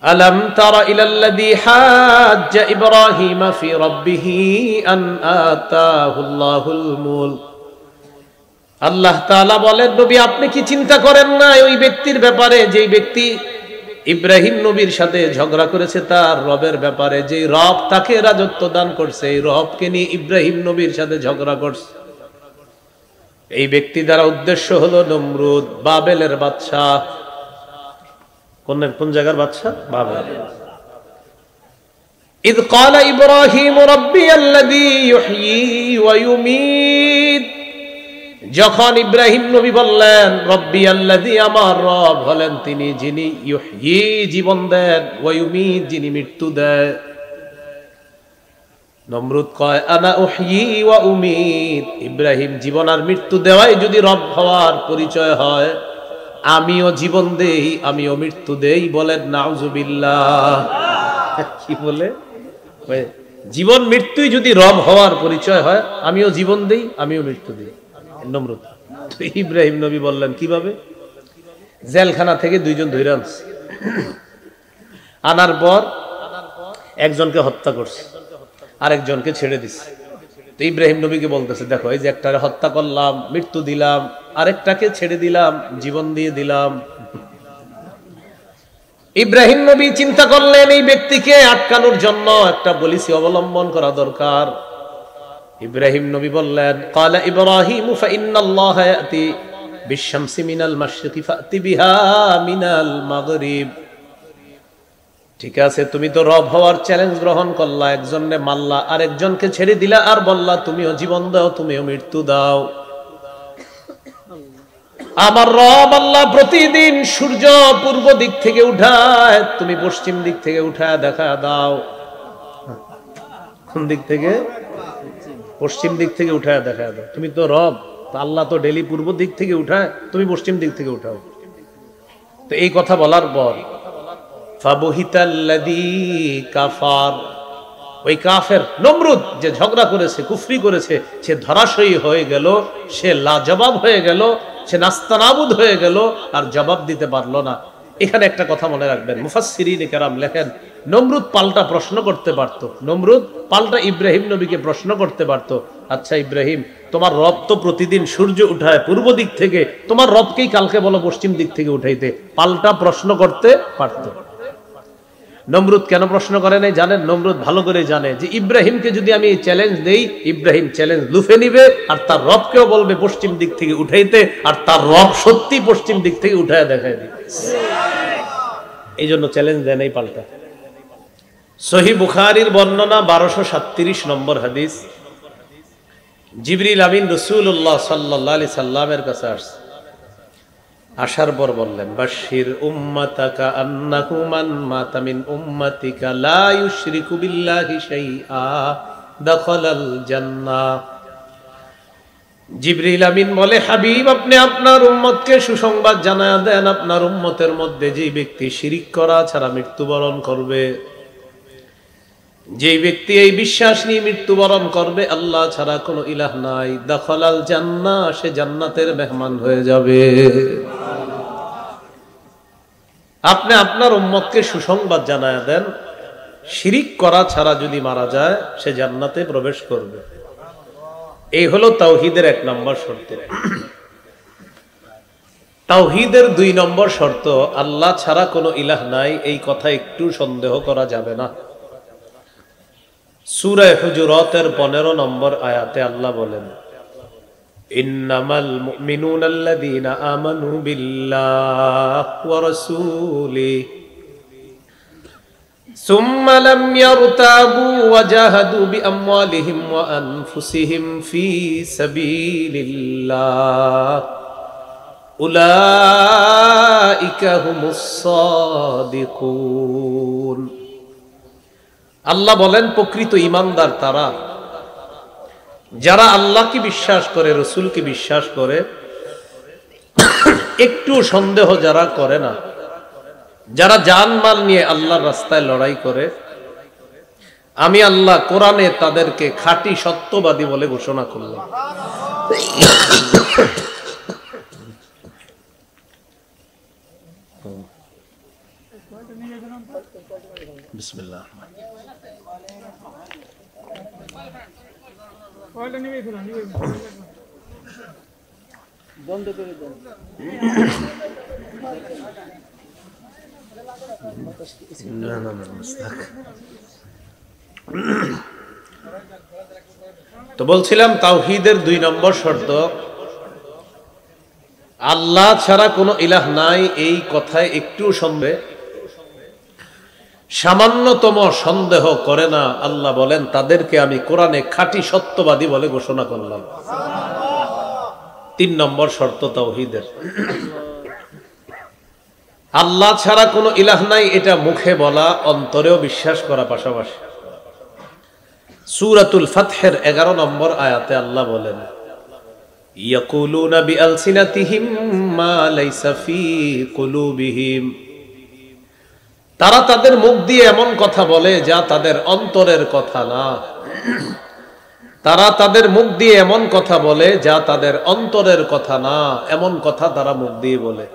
আলাম তারা ইলাল্লাযী হাজ্জা ইব্রাহিম ফি রাব্বিহি আন আতাহুল্লাহুল মুলক। আল্লাহ তাআলা বলেন, নবী আপনি কি চিন্তা করেন না ওই ব্যক্তির ব্যাপারে, যেই ব্যক্তি ইব্রাহিম নবীর সাথে ঝগড়া করেছে তার রবের ব্যাপারে, যে রব তাকে রাজত্ব দান করছে, এই রবকে নিয়ে ইব্রাহিম নবীর সাথে ঝগড়া করছে। এই ব্যক্তি দ্বারা উদ্দেশ্য হলো নমরুদ, বাবেলের বাদশাহ। কোন জায়গার বাদশাহ? বাবেল। ইদ ক্বালা ইব্রাহিম রাব্বিয়াল্লাযী ইউহয়ী ওয়া ইউমীত, যখন ইব্রাহিম নবী বললেন রব্বি আল্লাযী, আমার রব হলেন তিনি যিনি ইউহয়ী জীবন দেন, ওয়া ইউমীত যিনি মৃত্যু দেয়। নমরুদ কয় আনা উহয়ী ওয়া উমীত, ইব্রাহিম জীবন আর মৃত্যু দেওয়াই যদি রব হওয়ার পরিচয় হয়, আমিও জীবন দেই আমিও মৃত্যু দেই। বলেন নাউজুবিল্লাহ। কি বলে? জীবন মৃত্যুই যদি রব হওয়ার পরিচয় হয়, আমিও জীবন দেই আমিও মৃত্যু দেই। নমরুদ। তো ইব্রাহিম নবী বললেন কিভাবে? জেলখানা থেকে দুইজন ধরে আনছে, আনার পর একজনকে হত্যা করছে, আরেকজনকে ছেড়ে দিছে। তো ইব্রাহিম নবীকে বলতেছে, দেখো এই যে একটারে হত্যা করলাম, মৃত্যু দিলাম, আরেকটাকে ছেড়ে দিলাম, জীবন দিয়ে দিলাম। ইব্রাহিম নবী চিন্তা করলেন এই ব্যক্তিকে আটকানোর জন্য একটা পলিসি অবলম্বন করা দরকার। ইব্রাহিম নবী বললেন, ক্বালা ইব্রাহিমু ফাইন্নাল্লাহা ইয়াতি বিশ-শামসি মিনাল মাশরিকি ফাতি বিহা মিনাল মাগরিব। ঠিক আছে, তুমি তো রব হওয়ার চ্যালেঞ্জ গ্রহণ করলা, একজনকে মারলা, আরেকজনকে ছেড়ে দিলা, আর বললা তুমিও জীবন দাও তুমিও মৃত্যু দাও। আমার রব আল্লাহ প্রতিদিন সূর্য পূর্ব দিক থেকে উঠায়, তুমি পশ্চিম দিক থেকে উঠায় দেখা দাও। কোন দিক থেকে? পশ্চিম দিক থেকে উঠায় দেখা দাও। তুমি তো রব, আল্লাহ তো ডেলি পূর্ব দিক থেকে উঠায়, তুমি পশ্চিম দিক থেকে উঠাও। তো এই কথা বলার পর ফাবুহিতাল্লাযী কাফার, ওই কাফের নমরুদ যে ঝগড়া করেছে, কুফরি করেছে, সে ধরাশয়ী হয়ে গেল, সে লাজবাব হয়ে গেল, সে নাস্তানাবুদ হয়ে গেল, আর জবাব দিতে পারলো না। এখানে একটা কথা মনে রাখবেন, মুফাসসিরিন কেরাম লেখেন, নমরুদ পাল্টা প্রশ্ন করতে পারতো, নমরুদ পাল্টা ইব্রাহিম নবীকে প্রশ্ন করতে পারতো, আচ্ছা ইব্রাহিম, তোমার রব তো প্রতিদিন সূর্য উঠায় পূর্ব দিক থেকে, তোমার রবকেই কালকে বলো পশ্চিম দিক থেকে উঠাইতে। পাল্টা প্রশ্ন করতে পারতো। নমরুদ কেন প্রশ্ন করে নাই জানেন? নমরুদ ভালো করে জানে যে ইব্রাহিমকে যদি আমি চ্যালেঞ্জ দেই, ইব্রাহিম চ্যালেঞ্জ লুফে নিবে, আর তার রবকেও বলবে পশ্চিম দিক থেকে উঠাইতে, আর তার রব সত্যি পশ্চিম দিক থেকে উঠায় দেখায় দিবে। এই জন্য চ্যালেঞ্জ দেয় নাই পাল্টা। সহিহ বুখারীর বর্ণনা 1237 নম্বর হাদিস। জিবরিল আমিন রাসূলুল্লাহ সাল্লাল্লাহু আলাইহি সাল্লামের কাছে আসছে, আসার পর বললেন, বাশির উম্মাতাকা আন্নাহু মান মাতা মিন উম্মাতিকা লা ইউশরিকু বিল্লাহি শাইআ দাখালাল জান্নাহ। জিবরিল আমিন বলে, হাবিব আপনি আপনার উম্মতকে সুসংবাদ জানায়া দেন, আপনার উম্মতের মধ্যে যে ব্যক্তি শিরিক করা ছাড়া মৃত্যুবরণ করবে, যে ব্যক্তি এই বিশ্বাস নিয়ে মৃত্যুবরণ করবে আল্লাহ ছাড়া কোনো ইলাহ নাই, দাখালাল জান্নাহ, সে জান্নাতের মেহমান হয়ে যাবে। আপনি আপনার উম্মতকে সুসংবাদ জানায়া দেন, শিরিক করা ছাড়া যদি মারা যায় সে জান্নাতে প্রবেশ করবে। এই হলো তাওহীদের 1 নম্বর শর্ত। তাওহীদের 2 নম্বর শর্ত, আল্লাহ ছাড়া কোনো ইলাহ নাই, এই কথা একটু সন্দেহ করা যাবে না। সূরা হুজুরাতের 15 নম্বর আয়াতে আল্লাহ বলেন, ইন্নামাল মুমিনুনা আল্লাযীনা আমানু বিল্লাহি ওয়া রাসূলিহি সুম্মা লাম ইয়ারতাবু ওয়া জাহাদু বিআমওয়ালিহিম ওয়া আনফুসিহিম ফি সাবিলিল্লাহ উলাইকা হুমুস সাদিকুন। আল্লাহ বলেন, প্রকৃত ঈমানদার তারা যারা আল্লাহকে বিশ্বাস করে, রাসূলকে বিশ্বাস করে, একটু সন্দেহ যারা করে না, যারা জানমাল নিয়ে আল্লাহর রাস্তায় লড়াই করে, আমি আল্লাহ কোরআনে তাদেরকে খাঁটি সত্যবাদী বলে ঘোষণা করলাম। বিসমিল্লাহ। বন্ধ করে দেন। না না না, তো বলছিলাম তাওহীদের 2 নম্বর শর্ত, আল্লাহ ছাড়া কোনো ইলাহ নাই এই কথায় একটু সামান্যতম সন্দেহ করে না। আল্লাহ বলেন তাদেরকে আমি কোরআনে খাঁটি সত্যবাদী বলে ঘোষণা করলাম। 3 নম্বর শর্ত তাওহীদের, আল্লাহ ছাড়া কোনো ইলাহ নাই এটা মুখে বলা, অন্তরেও বিশ্বাস করা পাশাপাশি। সূরাতুল ফাতহের 11 নম্বর আয়াতে আল্লাহ বলেন ইয়াকুলুনা বিআলসিনাতিহিম মা লাইসা ফি কুলুবিহিম, তারা তাদের মুখ দিয়ে এমন কথা বলে যা তাদের অন্তরের কথা না। তারা তাদের মুখ দিয়ে এমন কথা বলে যা তাদের অন্তরের কথা না, এমন কথা তারা মুখ দিয়ে বলে।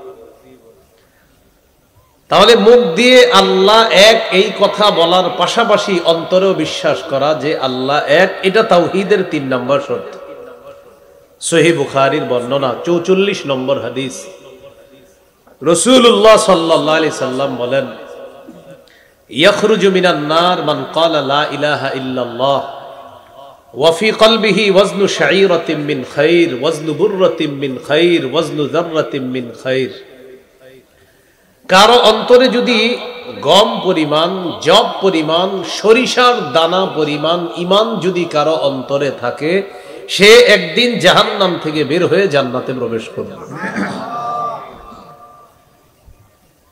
তাহলে মুখ দিয়ে আল্লাহ এক এই কথা বলার পাশাপাশি অন্তরেও বিশ্বাস করা যে আল্লাহ এক, এটা তাওহীদের 3 নম্বর শর্ত। সহিহ বুখারীর বর্ণনা 44 নম্বর হাদিস, রাসূলুল্লাহ সাল্লাল্লাহু আলাইহি সাল্লাম বলেন ইয়াখরুজু মিনান নার মান ক্বালা লা ইলাহা ইল্লাল্লাহ ওয়া ফি কলবিহি ওয়াজনু শাঈরাতিন মিন খাইর ওয়াজনু বুররাতিন মিন খাইর ওয়াজনু যাররাতিন মিন খাইর। কারো অন্তরে যদি গম পরিমাণ, জব পরিমাণ, সরিষার দানা পরিমাণ ঈমান যদি কারো অন্তরে থাকে, সে একদিন জাহান্নাম থেকে বের হয়ে জান্নাতে প্রবেশ করবে।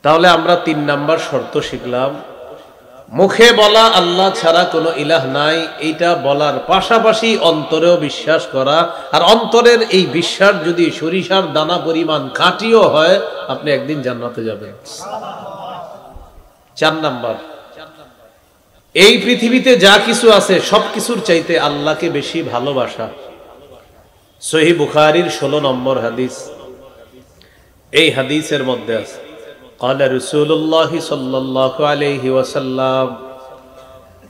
তাহলে আমরা 3 নাম্বার শর্ত শিখলাম, মুখে বলা আল্লাহ ছাড়া কোনো ইলাহ নাই এইটা বলার পাশাপাশি অন্তরেও বিশ্বাস করা, আর অন্তরের এই বিশ্বাস যদি সরিষার দানা পরিমাণ খাঁটিও হয়, আপনি একদিন জান্নাতে যাবেন। 4 নাম্বার, এই পৃথিবীতে যা কিছু আছে সবকিছুর চাইতে আল্লাহকে বেশি ভালোবাসা। সহিহ বুখারীর 16 নম্বর হাদিস, এই হাদিসের মধ্যে আছে قال رسول الله صلى الله عليه وسلم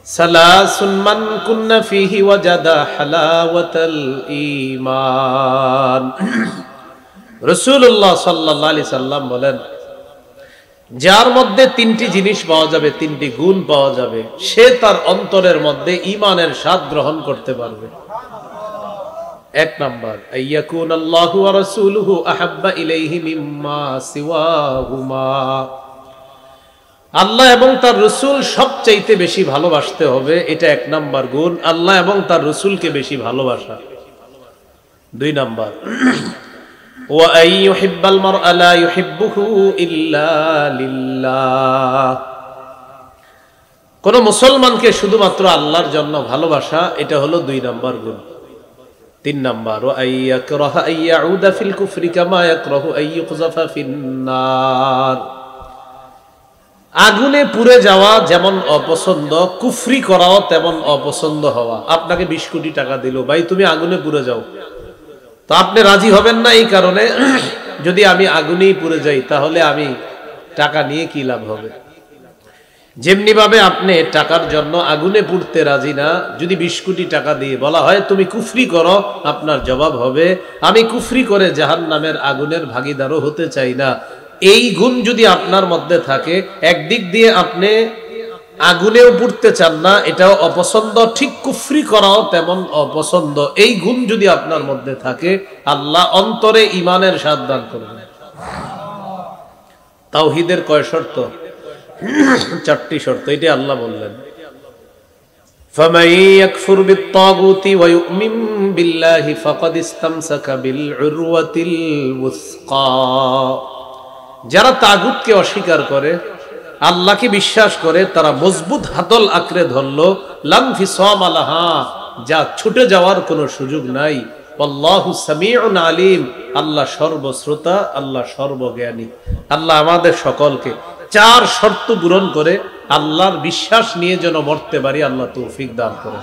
ثلاث من كن فيه وجد حلاوة الإيمان। রাসূলুল্লাহ সাল্লাল্লাহু আলাইহি সাল্লাম বলেন, যার মধ্যে 3টি জিনিস পাওয়া যাবে, 3টি গুণ পাওয়া যাবে, সে তার অন্তরের মধ্যে ঈমানের স্বাদ গ্রহণ করতে পারবে। 1 নাম্বার, আইয়াকুন আল্লাহু ওয়া রাসূলুহু আহাব্বা ইলাইহি মিম্মা সিওয়াহুমা, আল্লাহ এবং তার রাসূল সবচাইতে বেশি ভালোবাসতে হবে, এটা 1 নাম্বার গুণ, আল্লাহ এবং তার রাসূলকে বেশি ভালোবাসা। 2 নাম্বার, ওয়া আইয়ুহিব্বাল মারআ লা ইউহিব্বুহু ইল্লা লিল্লাহ, কোন মুসলমানকে শুধুমাত্র আল্লাহর জন্য ভালোবাসা, এটা হলো 2 নাম্বার গুণ। 3 নাম্বার, ওয়া আইয়াকরাহা আইয়াউদা ফিল কুফরি কামা ইয়াকরাহু আইয়ুকযাফা ফিন্নার, আগুনে পুড়ে যাওয়া যেমন অপছন্দ, কুফরি করাও তেমন অপছন্দ হওয়া। আপনাকে 20 কোটি টাকা দিল, ভাই তুমি আগুনে পুড়ে যাও, তো আপনি রাজি হবেন না। এই কারণে যদি আমি আগুনেই পুড়ে যাই তাহলে আমি টাকা নিয়ে কি লাভ হবে। যেমনি ভাবে আপনি টাকার জন্য আগুনে পুড়তে রাজি না, যদি 20 কোটি টাকা দিয়ে বলা হয় তুমি কুফরি করো, আপনার জবাব হবে আমি কুফরি করে জাহান্নামের আগুনের ভাগীদারও হতে চাই না। এই গুণ যদি আপনার মধ্যে থাকে, একদিক দিয়ে আপনি আগুনেও পুড়তে চান না, এটাও অপছন্দ, ঠিক কুফরি করাও তেমন অপছন্দ, এই গুণ যদি আপনার মধ্যে থাকে, আল্লাহ অন্তরে ঈমানের স্বাদ দান করবেন। তাওহীদের কয় শর্ত? 4টি শর্ত, এটা আল্লাহ বললেন ফামান ইয়াকফুর বিত-তাগুতি ওয়া ইউমিন বিল্লাহি ফাকাদ ইসতামসাকা বিল উরওয়াতিল ওয়াসকা, যারা তাগুতকে অস্বীকার করে, আল্লাহকে বিশ্বাস করে, তারা মজবুত হাতল আঁকড়ে ধরলো, লাম ফিসাম আলাহা, যা ছুটে যাওয়ার কোনো সুযোগ নাই। আল্লাহু সামিউন আলিম, আল্লাহ সর্বশ্রোতা, আল্লাহ সর্বজ্ঞানী। আল্লাহ আমাদের সকলকে 4 শর্ত পূরণ করে আল্লাহর বিশ্বাস নিয়ে যেন মরতে পারি, আল্লাহ তৌফিক দান করেন।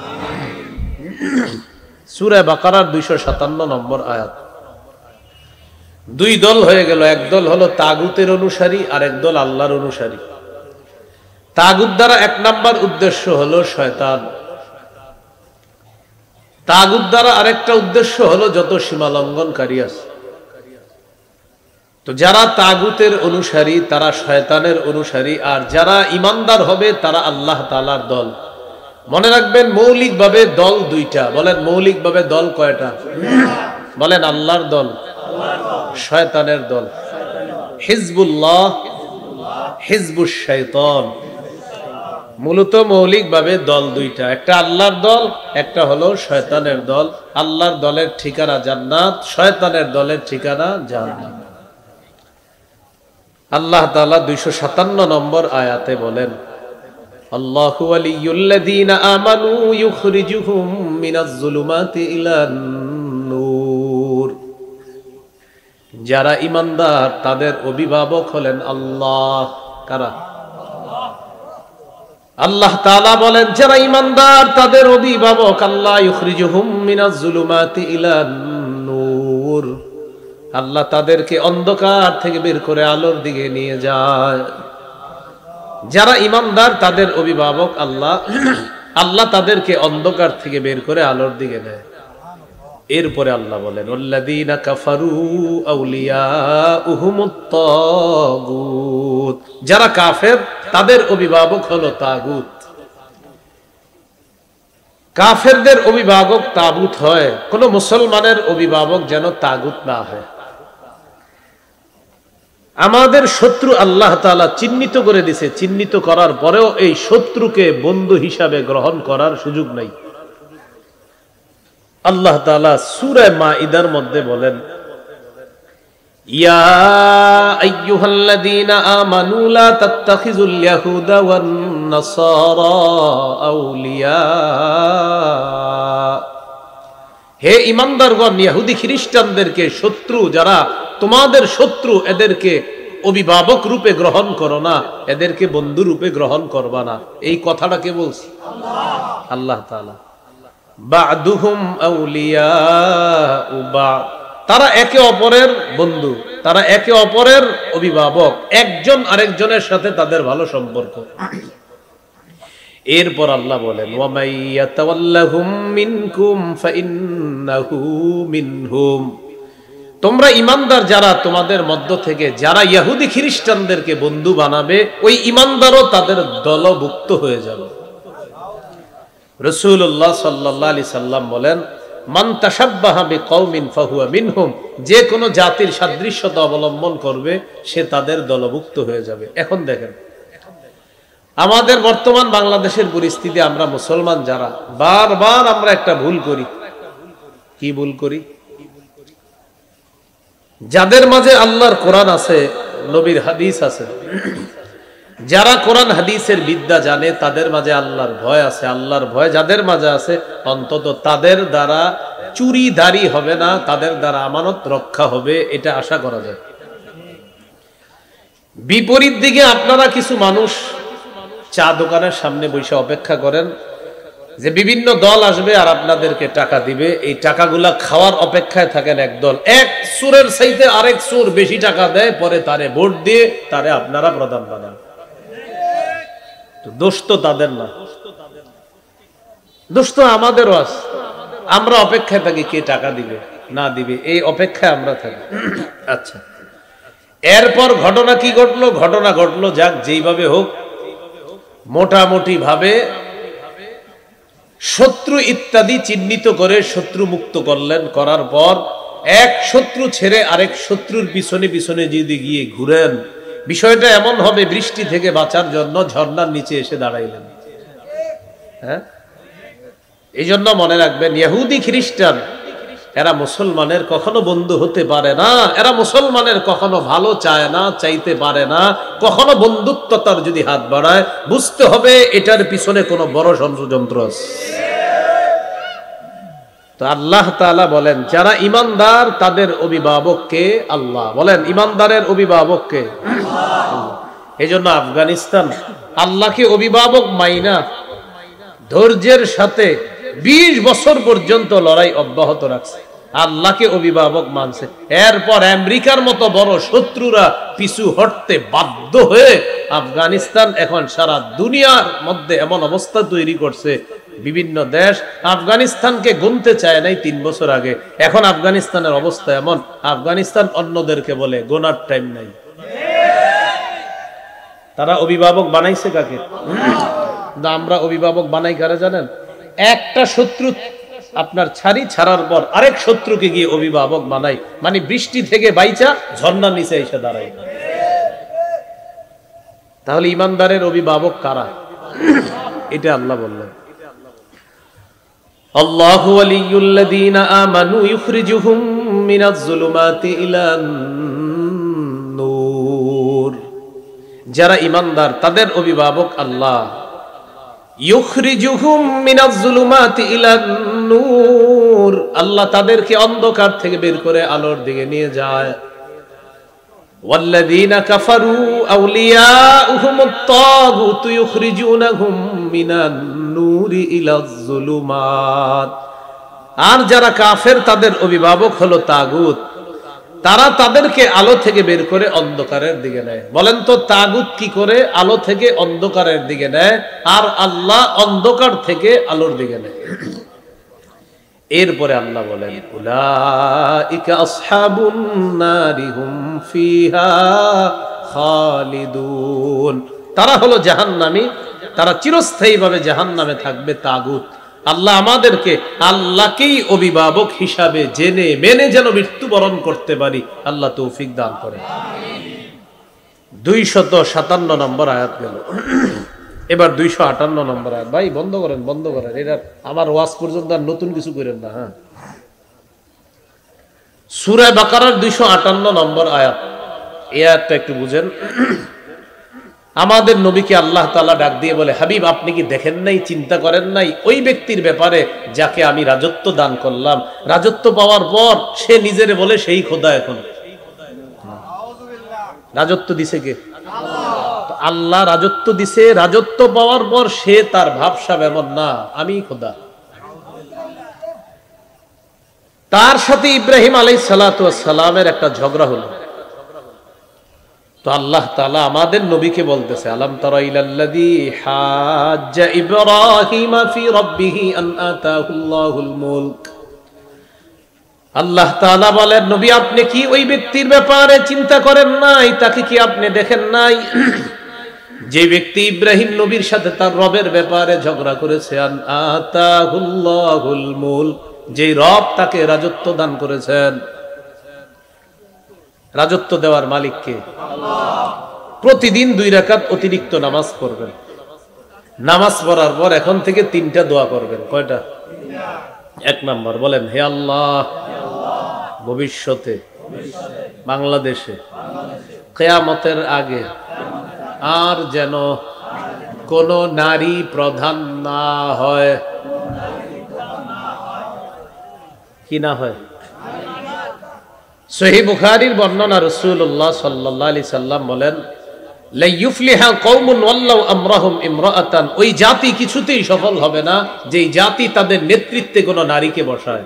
সূরা বাকারার 257 নম্বর আয়াত। 2 দল হয়ে গেল, এক দল হলো তাগুতের অনুসারী আর এক দল আল্লাহর অনুসারী। তাগুত দ্বারা এক নাম্বার উদ্দেশ্য হলো শয়তান। তাগুত দ্বারা আরেকটা উদ্দেশ্য হলো যত সীমা লঙ্ঘনকারী আছে। তো যারা তাগুতের অনুসারী তারা শয়তানের অনুসারী, আর যারা ইমানদার হবে তারা আল্লাহ তাআলার দল। মনে রাখবেন মৌলিকভাবে দল দুইটা। বলেন মৌলিকভাবে দল কয়টা? বলেন আল্লাহর দল, শয়তানের দল। হিজবুল্লাহ, হিজবুশ শাইতান। মূলত মৌলিকভাবে দল দুইটা, একটা আল্লাহর দল, একটা হলো শয়তানের দল। আল্লাহর দলের ঠিকানা জান্নাত, শয়তানের দলের ঠিকানা জাহান্নাম। আল্লাহ তাআলা 257 নম্বর আয়াতে বলেন, আল্লাহু ওয়ালিয়ুল্লাযীনা আমানু ইউখরিজুহুম মিনাজ-যুলুমাতি ইলান নূর। যারা ঈমানদার তাদের অভিভাবক হলেন আল্লাহ। কারা? আল্লাহ তাআলা বলেন যারা ঈমানদার তাদের অভিভাবক আল্লাহ। ইউখরিজুহুম মিনাজ-যুলুমাতি ইলান নূর। আল্লাহ তাদেরকে অন্ধকার থেকে বের করে আলোর দিকে নিয়ে যায়। যারা ঈমানদার তাদের অভিভাবক আল্লাহ। আল্লাহ তাদেরকে অন্ধকার থেকে বের করে আলোর দিকে নেয়। এরপরে আল্লাহ বলেন ওয়াল্লাযীনা কাফারু আউলিয়াউহুমুত তাগুত। যারা কাফের তাদের অভিভাবক হলো তাগুত। কাফেরদের অভিভাবক তাগুত হয়, কোন মুসলমানের অভিভাবক যেন তাগুত না হয়। আমাদের শত্রু আল্লাহ তাআলা চিহ্নিত করে দিয়েছে, চিহ্নিত করার পরেও এই শত্রুকে বন্ধু হিসাবে গ্রহণ করার সুযোগ নাই। আল্লাহ তাআলা সূরা মাঈদার মধ্যে বলেন ইয়া আইয়ুহাল্লাযীনা আমানু লা তাত্তাখিযুল ইয়াহুদা ওয়ান নাসারা আউলিয়া। হে ঈমানদারগণ, ইহুদি খ্রিস্টানদেরকে শত্রু যারা তোমাদের শত্রু এদেরকে অভিভাবক রূপে গ্রহণ করো না, এদেরকে বন্ধু রূপে গ্রহণ করবা না। এই কথাটা কে বলছে? আল্লাহ তাআলা। বা'দুহুম আউলিয়াউ বা'দ। তারা একে অপরের বন্ধু, তারা একে অপরের অভিভাবক, একজন আরেকজনের সাথে তাদের ভালো সম্পর্ক। এরপর আল্লাহ বলেন ওয়ামাইয়াতাওয়াল্লাহুম মিনকুম ফাইন্নাহু মিনহুম। তোমরা ঈমানদার যারা তোমাদের মধ্য থেকে যারা ইহুদি খ্রিস্টানদেরকে বন্ধু বানাবে, ওই ঈমানদারও তাদের দলভুক্ত হয়ে যাবে। রাসূলুল্লাহ সাল্লাল্লাহু আলাইহি সাল্লাম বলেন মান তাশাব্বাহা বিকওমিন ফাহুয়া মিনহুম। যে কোনো জাতির সাদৃশ্যতা অবলম্বন করবে সে তাদের দলভুক্ত হয়ে যাবে। এখন দেখেন আমাদের বর্তমান বাংলাদেশের পরিস্থিতি, আমরা মুসলমান যারা বারবার আমরা একটা ভুল করি। কি ভুল করি? যাদের মাঝে আল্লাহর কোরআন আছে, নবীর হাদিস আছে, যারা কোরআন হাদিসের বিদ্যা জানে তাদের মাঝে আল্লাহর ভয় আছে। আল্লাহর ভয় যাদের মাঝে আছে অন্তত তাদের দ্বারা চুরি দাড়ি হবে না, তাদের দ্বারা আমানত রক্ষা হবে, এটা আশা করা যায়। বিপরীত দিকে আপনারা কিছু মানুষ চা দোকানের সামনে বসে অপেক্ষা করেন যে বিভিন্ন দল আসবে আর আপনাদেরকে টাকা দিবে। এই টাকাগুলা খাওয়ার অপেক্ষায় থাকেন একদল। এক সুরের চাইতে আরেক সুর বেশি টাকা দেয়, পরে তারে ভোট দিয়ে তারে আপনারা প্রধান বানান। দোষ তো তাদের না, দোষ তো আমাদেরও আছে। আমরা অপেক্ষায় থাকি কে টাকা দিবে না দিবে, এই অপেক্ষায় আমরা থাকি। আচ্ছা, এরপর ঘটনা কি ঘটলো? ঘটনা ঘটলো যাক যেইভাবে হোক, মোটামুটি ভাবে শত্রু ইত্যাদি চিহ্নিত করে শত্রু মুক্ত করলেন। করার পর এক শত্রু ছেড়ে আরেক শত্রুর পিছনে পিছনে যদি গিয়ে ঘুরেন, বিষয়টা এমন হবে বৃষ্টি থেকে বাঁচার জন্য ঝর্ণার নিচে এসে দাঁড়াইলেন। হ্যাঁ, এই জন্য মনে রাখবেন ইহুদি খ্রিস্টান এরা মুসলমানের কখনো বন্ধু হতে পারে না। এরা মুসলমানের কখনো ভালো চায় না, চাইতে পারে না। কখনো বন্ধুত্বতার যদি হাত বাড়ায়, বুঝতে হবে এটার পিছনে কোনো বড় ষড়যন্ত্র আছে। তো আল্লাহ তাআলা বলেন যারা ঈমানদার তাদের অভিভাবককে আল্লাহ। বলেন ঈমানদারের অভিভাবককে আল্লাহ। এই জন্য আফগানিস্তান আল্লাহকে অভিভাবক মাইনা ধৈর্যের সাথে 20 বছর পর্যন্ত লড়াই অব্যাহত রাখছে। আল্লাহকে অভিভাবক মানছে। এরপর আমেরিকার মতো বড় শত্রুরা পিছু হটতে বাধ্য হয়ে আফগানিস্তান এখন সারা দুনিয়ার মধ্যে এমন অবস্থা তৈরি করছে, বিভিন্ন দেশ আফগানিস্তানকে গুনতে চায় নাই 3 বছর আগে। এখন আফগানিস্তানের অবস্থা এমন, আফগানিস্তান অন্যদেরকে বলে গোনার টাইম নাই। তারা অভিভাবক বানাইছে কাকে? আমরা অভিভাবক বানাই কারে জানেন? একটা শত্রু আপনার ছাড়ার পর আরেক শত্রুকে গিয়ে অভিভাবক বানাই, মানে বৃষ্টি থেকে বাইচা ঝর্ণার নিচে এসে দাঁড়ায়। তাহলে ইমানদারের অভিভাবক কারা? এটা আল্লাহ বললেন, আল্লাহু ওয়ালিয়ুল্লাযীনা আমানু ইখরিজুহুম মিনাজ যুলুমাতি ইলান নূর। যারা ইমানদার তাদের অভিভাবক আল্লাহ। ইখরিজুহুম মিনাজ যুলুমাতি ইলান নূর, আল্লাহ তাদেরকে অন্ধকার থেকে বের করে আলোর দিকে নিয়ে যায়। ওয়াল্লাযীনা কাফারু আউলিয়াউহুমুত তাগুতু ইখরিজুনাহুম মিনান নূরি ইলাজ যুলুমাত। আর যারা কাফের তাদের অভিভাবক হলো তাগুত, তারা তাদেরকে আলো থেকে বের করে অন্ধকারের দিকে নেয়। বলেন তো তাগুত কি করে আলো থেকে অন্ধকারের দিকে নেয়, আর আল্লাহ অন্ধকার থেকে আলোর দিকে নেয়? এরপরে আল্লাহ বলেন, উলাইকা আসহাবুন নারি হুম ফিহা খালিদুন। তারা হলো জাহান্নামী, তারা চিরস্থায়ীভাবে জাহান্নামে থাকবে। তাগুত আল্লাহ আমাদেরকে আল্লাহকেই অভিভাবক হিসাবে জেনে মেনে যেন মৃত্যুবরণ করতে পারি, আল্লাহ তৌফিক দান করে। 257 নম্বর আয়াত গেল। এবার 258 নম্বর আয়াত। ভাই বন্ধ করেন, বন্ধ করেন, এটা আমার ওয়াজ পর্যন্ত আর নতুন কিছু করেন না। হ্যাঁ, সূরা বাকারার 258 নম্বর আয়াত। এই আয়াতটা একটু বুঝেন। আমাদের নবীকে আল্লাহ তাআলা ডাক দিয়ে বলে, হাবিব আপনি কি দেখেন নাই, চিন্তা করেন নাই ওই ব্যক্তির ব্যাপারে যাকে আমি রাজত্ব দান করলাম, রাজত্ব পাওয়ার পর সে নিজেরে বলে সেই খোদা। এখন রাজত্ব দিছে কে? আল্লাহ রাজত্ব দিছে। রাজত্ব পাওয়ার পর সে তার ভাবসাব এমন না আমি খোদা। তার সাথে ইব্রাহিম আলাইহিস সালাতু ওয়াস সালামের একটা ঝগড়া হলো। তো আল্লাহ তাআলা আমাদের নবীকে বলতেছে, আলাম তারা ইলাল্লাযী হাজ্জা ইব্রাহিম ফি রাব্বিহি আন আতাহুল্লাহুল মুলক। আল্লাহ তাআলা বলেন, নবী আপনি কি ওই ব্যক্তির ব্যাপারে চিন্তা করেন নাই? তাকে কি আপনি দেখেন নাই যে ব্যক্তি ইব্রাহিম নবীর সাথে তার রবের ব্যাপারে ঝগড়া করেছে? আন আতাহুল্লাহুল মুলক, যে রব তাকে রাজত্ব দান করেছেন। রাজত্ব দেওয়ার মালিক কে? প্রতিদিন 2 রাকাত অতিরিক্ত নামাজ পড়বেন। নামাজ পড়ার পর এখন থেকে 3টা দোয়া করবেন। কয়টা? 1 নাম্বার বলেন, হে আল্লাহ ভবিষ্যতে বাংলাদেশে কিয়ামতের আগে আর যেন কোন নারী প্রধান না হয়। কি না হয়? সহিহ বুখারীর বর্ণনা, রাসূলুল্লাহ সাল্লাল্লাহু আলাইহি সাল্লাম বলেন, লা ইউফলিহা কওমুন ওয়াল্লাউ আমরাহুম ইমরাআতান, ওই জাতি কিছুতেই সফল হবে না যেই জাতি তাদের নেতৃত্বে কোন নারীকে বসায়।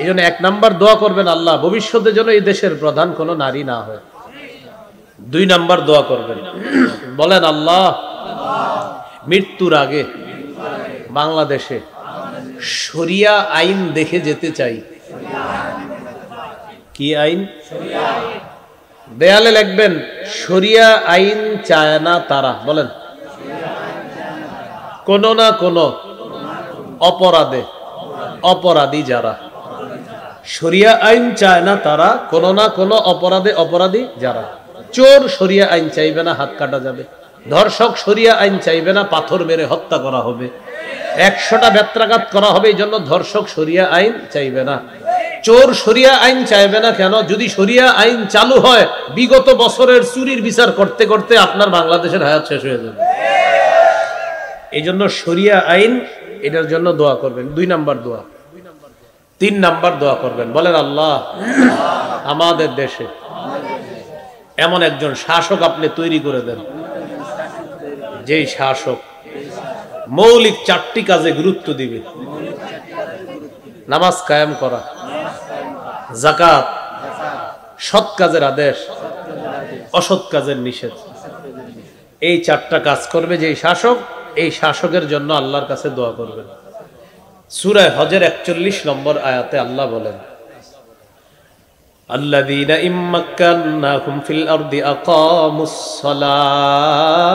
এইজন্য 1 নাম্বার দোয়া করবেন, আল্লাহ ভবিষ্যতে যেন এই দেশের প্রধান কোন নারী না হয়। 2 নাম্বার দোয়া করবেন, বলেন আল্লাহ মৃত্যুর আগে বাংলাদেশে শরিয়া আইন দেখে যেতে চাই। কি আইন? দেয়ালে লিখবেন, শরিয়া আইন চায় না তারা। বলেন, কোন না কোন অপরাধী যারা। শরিয়া আইন চায় না তারা, কোন না কোন অপরাধী যারা। চোর শরিয়া আইন চাইবে না, হাত কাটা যাবে। ধর্ষক শরিয়া আইন চাইবে না, পাথর মেরে হত্যা করা হবে। 100টা বেত্রাঘাত করা হবে, এই জন্য ধর্ষক শরিয়া আইন চাইবে না। চোর শরিয়া আইন চাইবে না। কেন? যদি শরিয়া আইন চালু হয়, বিগত বছরের চুরির বিচার করতে করতে আপনার বাংলাদেশের হায়াত শেষ হয়ে যাবে। এই জন্য শরিয়া আইন, এটার জন্য দোয়া করবেন। 2 নাম্বার দোয়া। 3 নাম্বার দোয়া করবেন, বলেন আল্লাহ আমাদের দেশে এমন একজন শাসক আপনি তৈরি করে দেন, যেই শাসক মৌলিক 4টি কাজে গুরুত্ব দিবে। নামাজ কায়েম করা, যাকাত, সৎ কাজের আদেশ, অসৎ কাজের নিষেধ। এই চারটা কাজ করবে যে শাসক, এই শাসকের জন্য আল্লাহর কাছে দোয়া করবেন। সূরা হজের ৪১ নম্বর আয়াতে আল্লাহ বলেন, আল্লাযীনা ইম্মাক্কান্নাহুম ফিল আরদি আকামুস সালাহ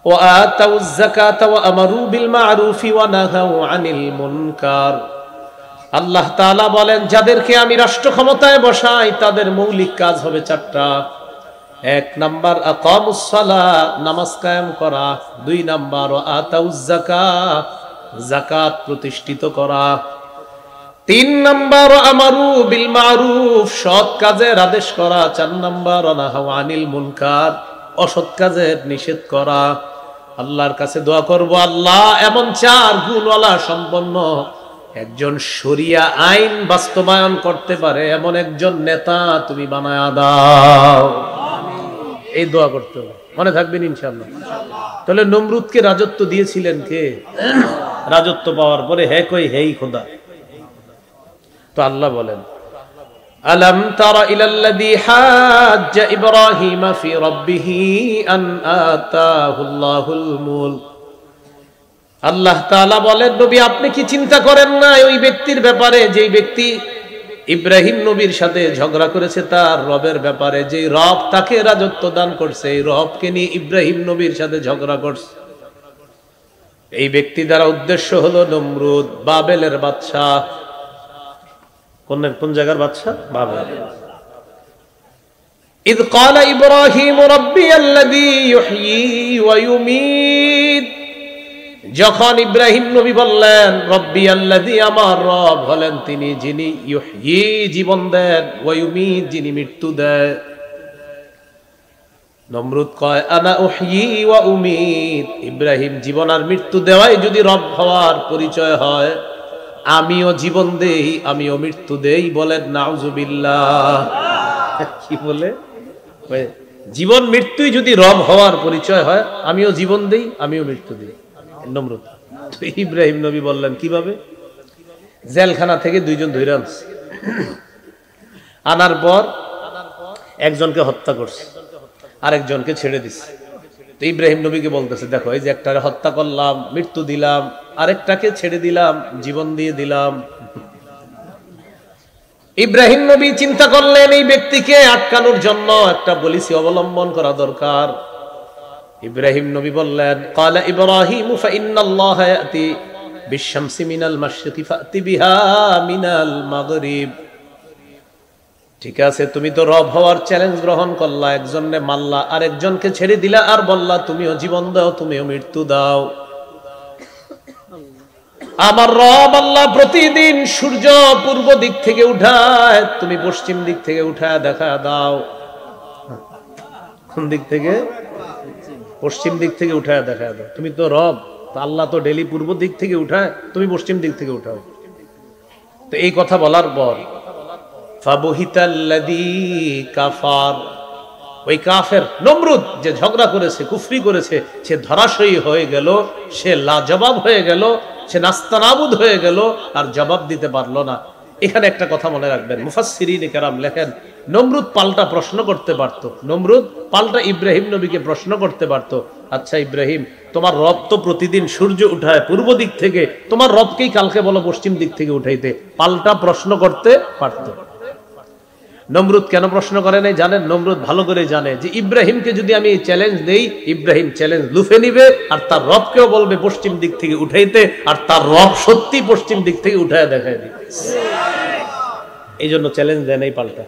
ওয়া আতাউয যাকাতা ওয়া আমারু বিল মা'রুফি ওয়া নাহাউ আনিল মুনকার। আল্লাহ তাআলা বলেন, যাদেরকে আমি রাষ্ট্র ক্ষমতায় বসাই তাদের মৌলিক কাজ হবে চারটা। ১ নাম্বার আকামুস সালাহ, নামাজ কায়েম করা। ২ নাম্বার আতাউয যাকাত, যাকাত প্রতিষ্ঠিত করা। ৩ নাম্বার আমারু বিল মা'রুফ, সৎ কাজের আদেশ করা। ৪ নাম্বার নাহাউ আনিল মুনকার, অসৎ কাজের নিষেধ করা। আল্লাহর কাছে দোয়া করব, আল্লাহ এমন ৪ গুণওয়ালা সম্পন্ন একজন শরিয়া আইন বাস্তবায়ন করতে পারে এমন একজন নেতা তুমি বানায়া দাও। এই দোয়া করতে হবে, মনে থাকবেন ইনশাআল্লাহ। তাহলে নমরুদকে রাজত্ব দিয়েছিলেন কে? রাজত্ব পাওয়ার পরে হে কই হেই খোদা। তো আল্লাহ বলেন, আলম তারা ইলাল্লাযী হাজ্জা ইব্রাহিমা ফি রাব্বিহি আন আতাহুল্লাহুল মুলক। আল্লাহ তাআলা বলেন, নবী আপনি কি চিন্তা করেন না ওই ব্যক্তির ব্যাপারে, যেই ব্যক্তি ইব্রাহিম নবীর সাথে ঝগড়া করেছে তার রবের ব্যাপারে, যে রব তাকে রাজত্ব দান করছে, এই রবকে নিয়ে ইব্রাহিম নবীর সাথে ঝগড়া করছে। এই ব্যক্তি দ্বারা উদ্দেশ্য হলো নমরুদ, বাবেলের বাদশা। কোন জায়গার বাদশা? বাবেল। ইয ক্বালা ইব্রাহিম রাব্বিয়াল্লাযী ইউহয়ী ওয়া ইউমীত, যখন ইব্রাহিম নবী বললেন রব্বিয়াল্লাযী, আমার রব হলেন তিনি যিনি ইউহয়ী জীবন দেন, ওয়া ইউমীত যিনি মৃত্যু দেন। নমরুদ কয় আনা উহয়ী ওয়া উমীত, ইব্রাহিম জীবন আর মৃত্যু দেওয়াই যদি রব হওয়ার পরিচয় হয়, আমিও জীবন দেই আমিও মৃত্যু দেই। বলেন নাউজুবিল্লাহ। কি বলে? জীবন মৃত্যুই যদি রব হওয়ার পরিচয় হয়, আমিও জীবন দেই আমিও মৃত্যু দিই। নমরুদ। তো ইব্রাহিম নবী বললেন কিভাবে? জেলখানা থেকে ২ জন ধরে আনছে, আনার পর একজনকে হত্যা করছে, আরেকজনকে ছেড়ে দিছে। তো ইব্রাহিম নবীকে বলতেছে, দেখো এই যে একটারে হত্যা করলাম, মৃত্যু দিলাম, আরেকটাকে ছেড়ে দিলাম, জীবন দিয়ে দিলাম। ইব্রাহিম নবী চিন্তা করলেন এই ব্যক্তিকে আটকানোর জন্য একটা পলিসি অবলম্বন করা দরকার। ইব্রাহিম নবী বললেন, ক্বালা ইব্রাহিমু ফাইন্নাল্লাহা ইয়াতি বিশ-শামসি মিনাল মাশরিকি ফাতি বিহা মিনাল মাগরিব। ঠিক আছে, তুমি তো রব হওয়ার চ্যালেঞ্জ গ্রহণ করলা, একজনকে মারলা, আরেকজনকে ছেড়ে দিলা, আর বললা তুমিও জীবন দাও তুমিও মৃত্যু দাও। আমার রব আল্লাহ প্রতিদিন সূর্য পূর্ব দিক থেকে উঠায়, তুমি পশ্চিম দিক থেকে উঠায় দেখা দাও। কোন দিক থেকে? পশ্চিম দিক থেকে উঠায় দেখা দাও। তুমি তো রব, আল্লাহ তো ডেলি পূর্ব দিক থেকে উঠায়, তুমি পশ্চিম দিক থেকে উঠাও। তো এই কথা বলার পর ফাবহিতাল্লাযী কাফার, ওই কাফের নমরুদ যে ঝগড়া করেছে, কুফরি করেছে, সে ধরাশয়ী হয়ে গেল, সে লাজবাব হয়ে গেল, সে নাস্তানাবুদ হয়ে গেল, আর জবাব দিতে পারলো না। এখানে একটা কথা মনে রাখবেন, মুফাসসিরিন কেরাম লেখেন, নমরুদ পাল্টা প্রশ্ন করতে পারত, নমরুদ পাল্টা ইব্রাহিম নবীকে প্রশ্ন করতে পারত, আচ্ছা ইব্রাহিম, তোমার রব তো প্রতিদিন সূর্য উঠায় পূর্ব দিক থেকে, তোমার রবকেই কালকে বলো পশ্চিম দিক থেকে উঠাইতে, পাল্টা প্রশ্ন করতে পারত। নমরুদ কেন প্রশ্ন করে নাই জানেন? নমরুদ ভালো করে জানে যে ইব্রাহিমকে যদি আমি চ্যালেঞ্জ দেই, ইব্রাহিম চ্যালেঞ্জ লুফে নিবে, আর তার রবকেও বলবে পশ্চিম দিক থেকে উঠাইতে, আর তার রব সত্যি পশ্চিম দিক থেকে উঠায় দেখায় দিবে। এই জন্য চ্যালেঞ্জ দেয় নাই পাল্টা।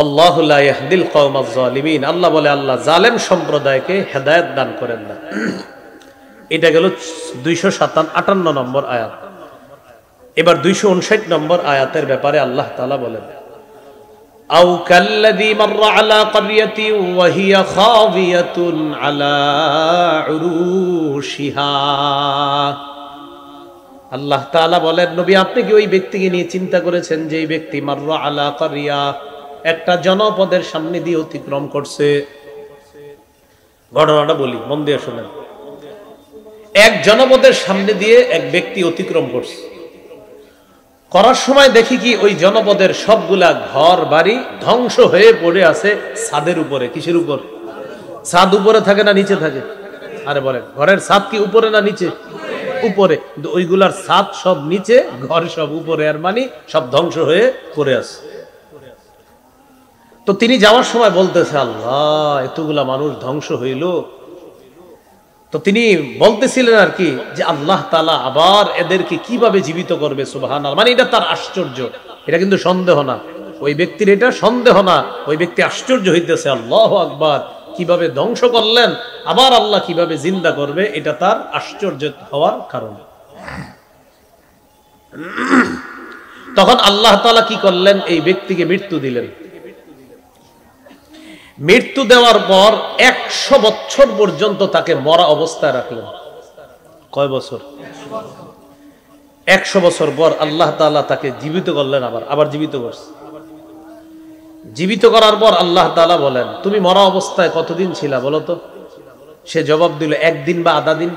আল্লাহু লা ইয়াহদিল কওমাজ জালিমিন, আল্লাহ বলে আল্লাহ জালেম সম্প্রদায়কে হেদায়েত দান করেন না। এটা গেল 258 নম্বর আয়াত। এবার 259 নম্বর আয়াতের ব্যাপারে আল্লাহ তাআলা বলেন, আও কাল্লাযী মাররা আলা ক্বরিয়াতিন ওয়া হিয়া খাবিয়াতুন আলা উরুশিহা। আল্লাহ তাআলা বলেন, নবী আপনি কি ওই ব্যক্তিকে নিয়ে চিন্তা করেছেন যে এই ব্যক্তি মাররা আলা ক্বরিয়া, একটা জনপদের সামনে দিয়ে অতিক্রম করছে। ঘটনাটা বলি, মন দিয়ে শুনেন। এক জনপদের সামনে দিয়ে এক ব্যক্তি অতিক্রম করছে। করার সময় দেখি কি ওই জনপদের সবগুলা ঘর বাড়ি ধ্বংস হয়ে পড়ে আছে ছাদের উপরে। কিসের উপর? ছাদ উপরে থাকে না নিচে থাকে? আরে বলেন, ঘরের ছাদ কি উপরে না নিচে? উপরে। কিন্তু ওইগুলার ছাদ সব নিচে, ঘর সব উপরে, আর মানে সব ধ্বংস হয়ে পড়ে আছে। তো তিনি যাওয়ার সময় বলতেছে, আল্লাহ, এতগুলা মানুষ ধ্বংস হইল। তো তিনি বলতেছিলেন আর কি যে আল্লাহ তাআলা আবার এদেরকে কিভাবে জীবিত করবে, সুবহানাল্লাহ। মানে এটা তার আশ্চর্য, এটা কিন্তু সন্দেহ না। ওই ব্যক্তির এটা সন্দেহ না, ওই ব্যক্তি আশ্চর্য হইতেছে, আল্লাহু আকবার, কিভাবে ধ্বংস করলেন, আবার আল্লাহ কিভাবে জিন্দা করবে, এটা তার আশ্চর্য হওয়ার কারণ। তখন আল্লাহ তাআলা কি করলেন? এই ব্যক্তিকে মৃত্যু দিলেন। মৃত্যু দেওয়ার পর 100 বছর পর্যন্ত তাকে মরা অবস্থায় রাখলেন। কয় বছর? 100 বছর পর আল্লাহ তাআলা তাকে জীবিত করলেন। আবার জীবিত করছে। জীবিত করার পর আল্লাহ তাআলা বলেন, তুমি মরা অবস্থায় কতদিন ছিলা বলো তো? সে জবাব দিল, 1 দিন বা আধা দিন।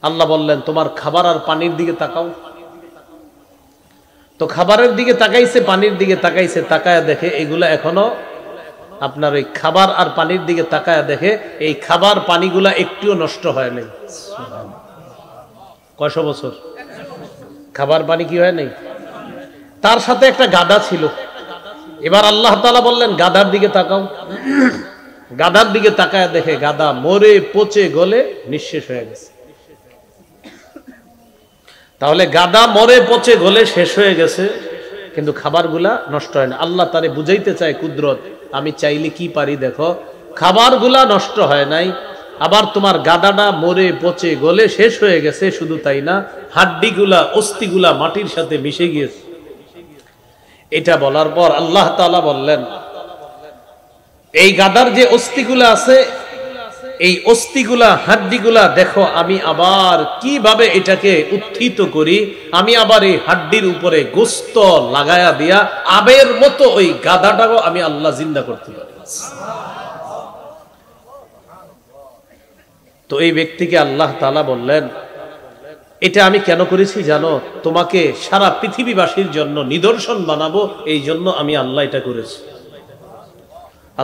আল্লাহ বললেন, তোমার খাবার আর পানির দিকে তাকাও। তো খাবারের দিকে তাকাইছে, পানির দিকে তাকাইছে, তাকায়া দেখে এগুলা এখনো আপনার ওই খাবার আর পানির দিকে তাকায়া দেখে এই খাবার পানিগুলা একটুও নষ্ট হয় নাই। কয়শো বছর খাবার পানি কি হয় নাই? তার সাথে একটা গাধা ছিল। এবার আল্লাহ তাআলা বললেন, গাধার দিকে তাকাও। গাধার দিকে তাকায়া দেখে গাধা মরে পচে গলে নিঃশেষ হয়ে গেছে। তাহলে গাদা মরে পচে গলে শেষ হয়ে গেছে, কিন্তু খাবারগুলা নষ্ট হয় না। আল্লাহ তারে বুঝাইতে চায় কুদরত, আমি চাইলে কি পারি দেখো, খাবারগুলা নষ্ট হয় নাই, আবার তোমার গাদাটা মরে পচে গলে শেষ হয়ে গেছে। শুধু তাই না, হাড্ডিগুলা অস্থিগুলা মাটির সাথে মিশে গিয়েছে। এটা বলার পর আল্লাহ তাআলা বললেন, এই গাদার যে অস্থিগুলা আছে, এই অস্থিগুলা হাড্ডিগুলা দেখো, আমি আবার কিভাবে এটাকে উত্থিত করি। আমি আবার এই হাড্ডির উপরে গোস্ত লাগায়া দিয়া আবের মতো ওই গাধাটাও আমি আল্লাহ জিন্দা করতে পারি। তো এই ব্যক্তিকে আল্লাহ তাআলা বললেন, এটা আমি কেন করেছি জানো? তোমাকে সারা পৃথিবীবাসীর জন্য নিদর্শন বানাবো, এই জন্য আমি আল্লাহ এটা করেছি।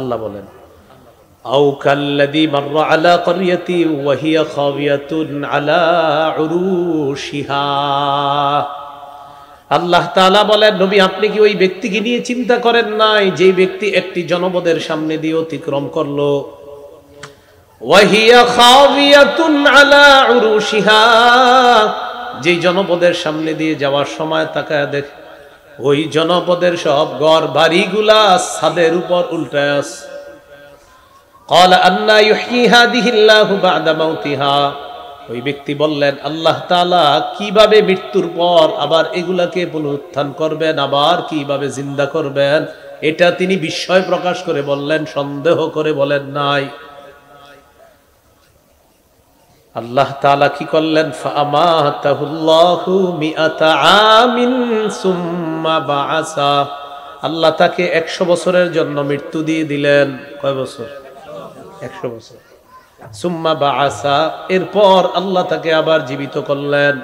আল্লাহ বলেন, আও কাল্লাযী মাররা আলা ক্বরিয়াতি ওয়া হিয়া খাওয়িয়াতুন আলা উরুশিহা। আল্লাহ তাআলা বলেন, নবী আপনি কি ওই ব্যক্তিকে নিয়ে চিন্তা করেন নাই, যেই ব্যক্তি একটি জনপদের সামনে দিয়ে অতিক্রম করলো, ওয়া হিয়া খাওয়িয়াতুন আলা উরুশিহা, যেই জনপদের সামনে দিয়ে যাওয়ার সময় তাকায় দেখে ওই জনপদের সব ঘর বাড়িগুলা ছাদের উপর উল্টায় আছে। ক্বালা আন্না ইউহয়ী হাযিহিল্লাহু বা'দা মাউতিহা। ওই ব্যক্তি বললেন, আল্লাহ তাআলা কিভাবে মৃত্যুর পর আবার এগুলাকে পুনরুত্থান করবেন, আবার কিভাবে জিন্দা করবেন, এটা তিনি বিস্ময় প্রকাশ করে বললেন, সন্দেহ করে বলেন নাই। আল্লাহ তাআলা কি করলেন? ফাআমাতাহুল্লাহু মিআতা আমিন সুম্মা বাআসা। আল্লাহ তাকে 100 বছরের জন্য মৃত্যু দিয়ে দিলেন। কয় বছর? 100 বছর। সুম্মা বাআসা, এরপর আল্লাহ তাকে আবার জীবিত করলেন।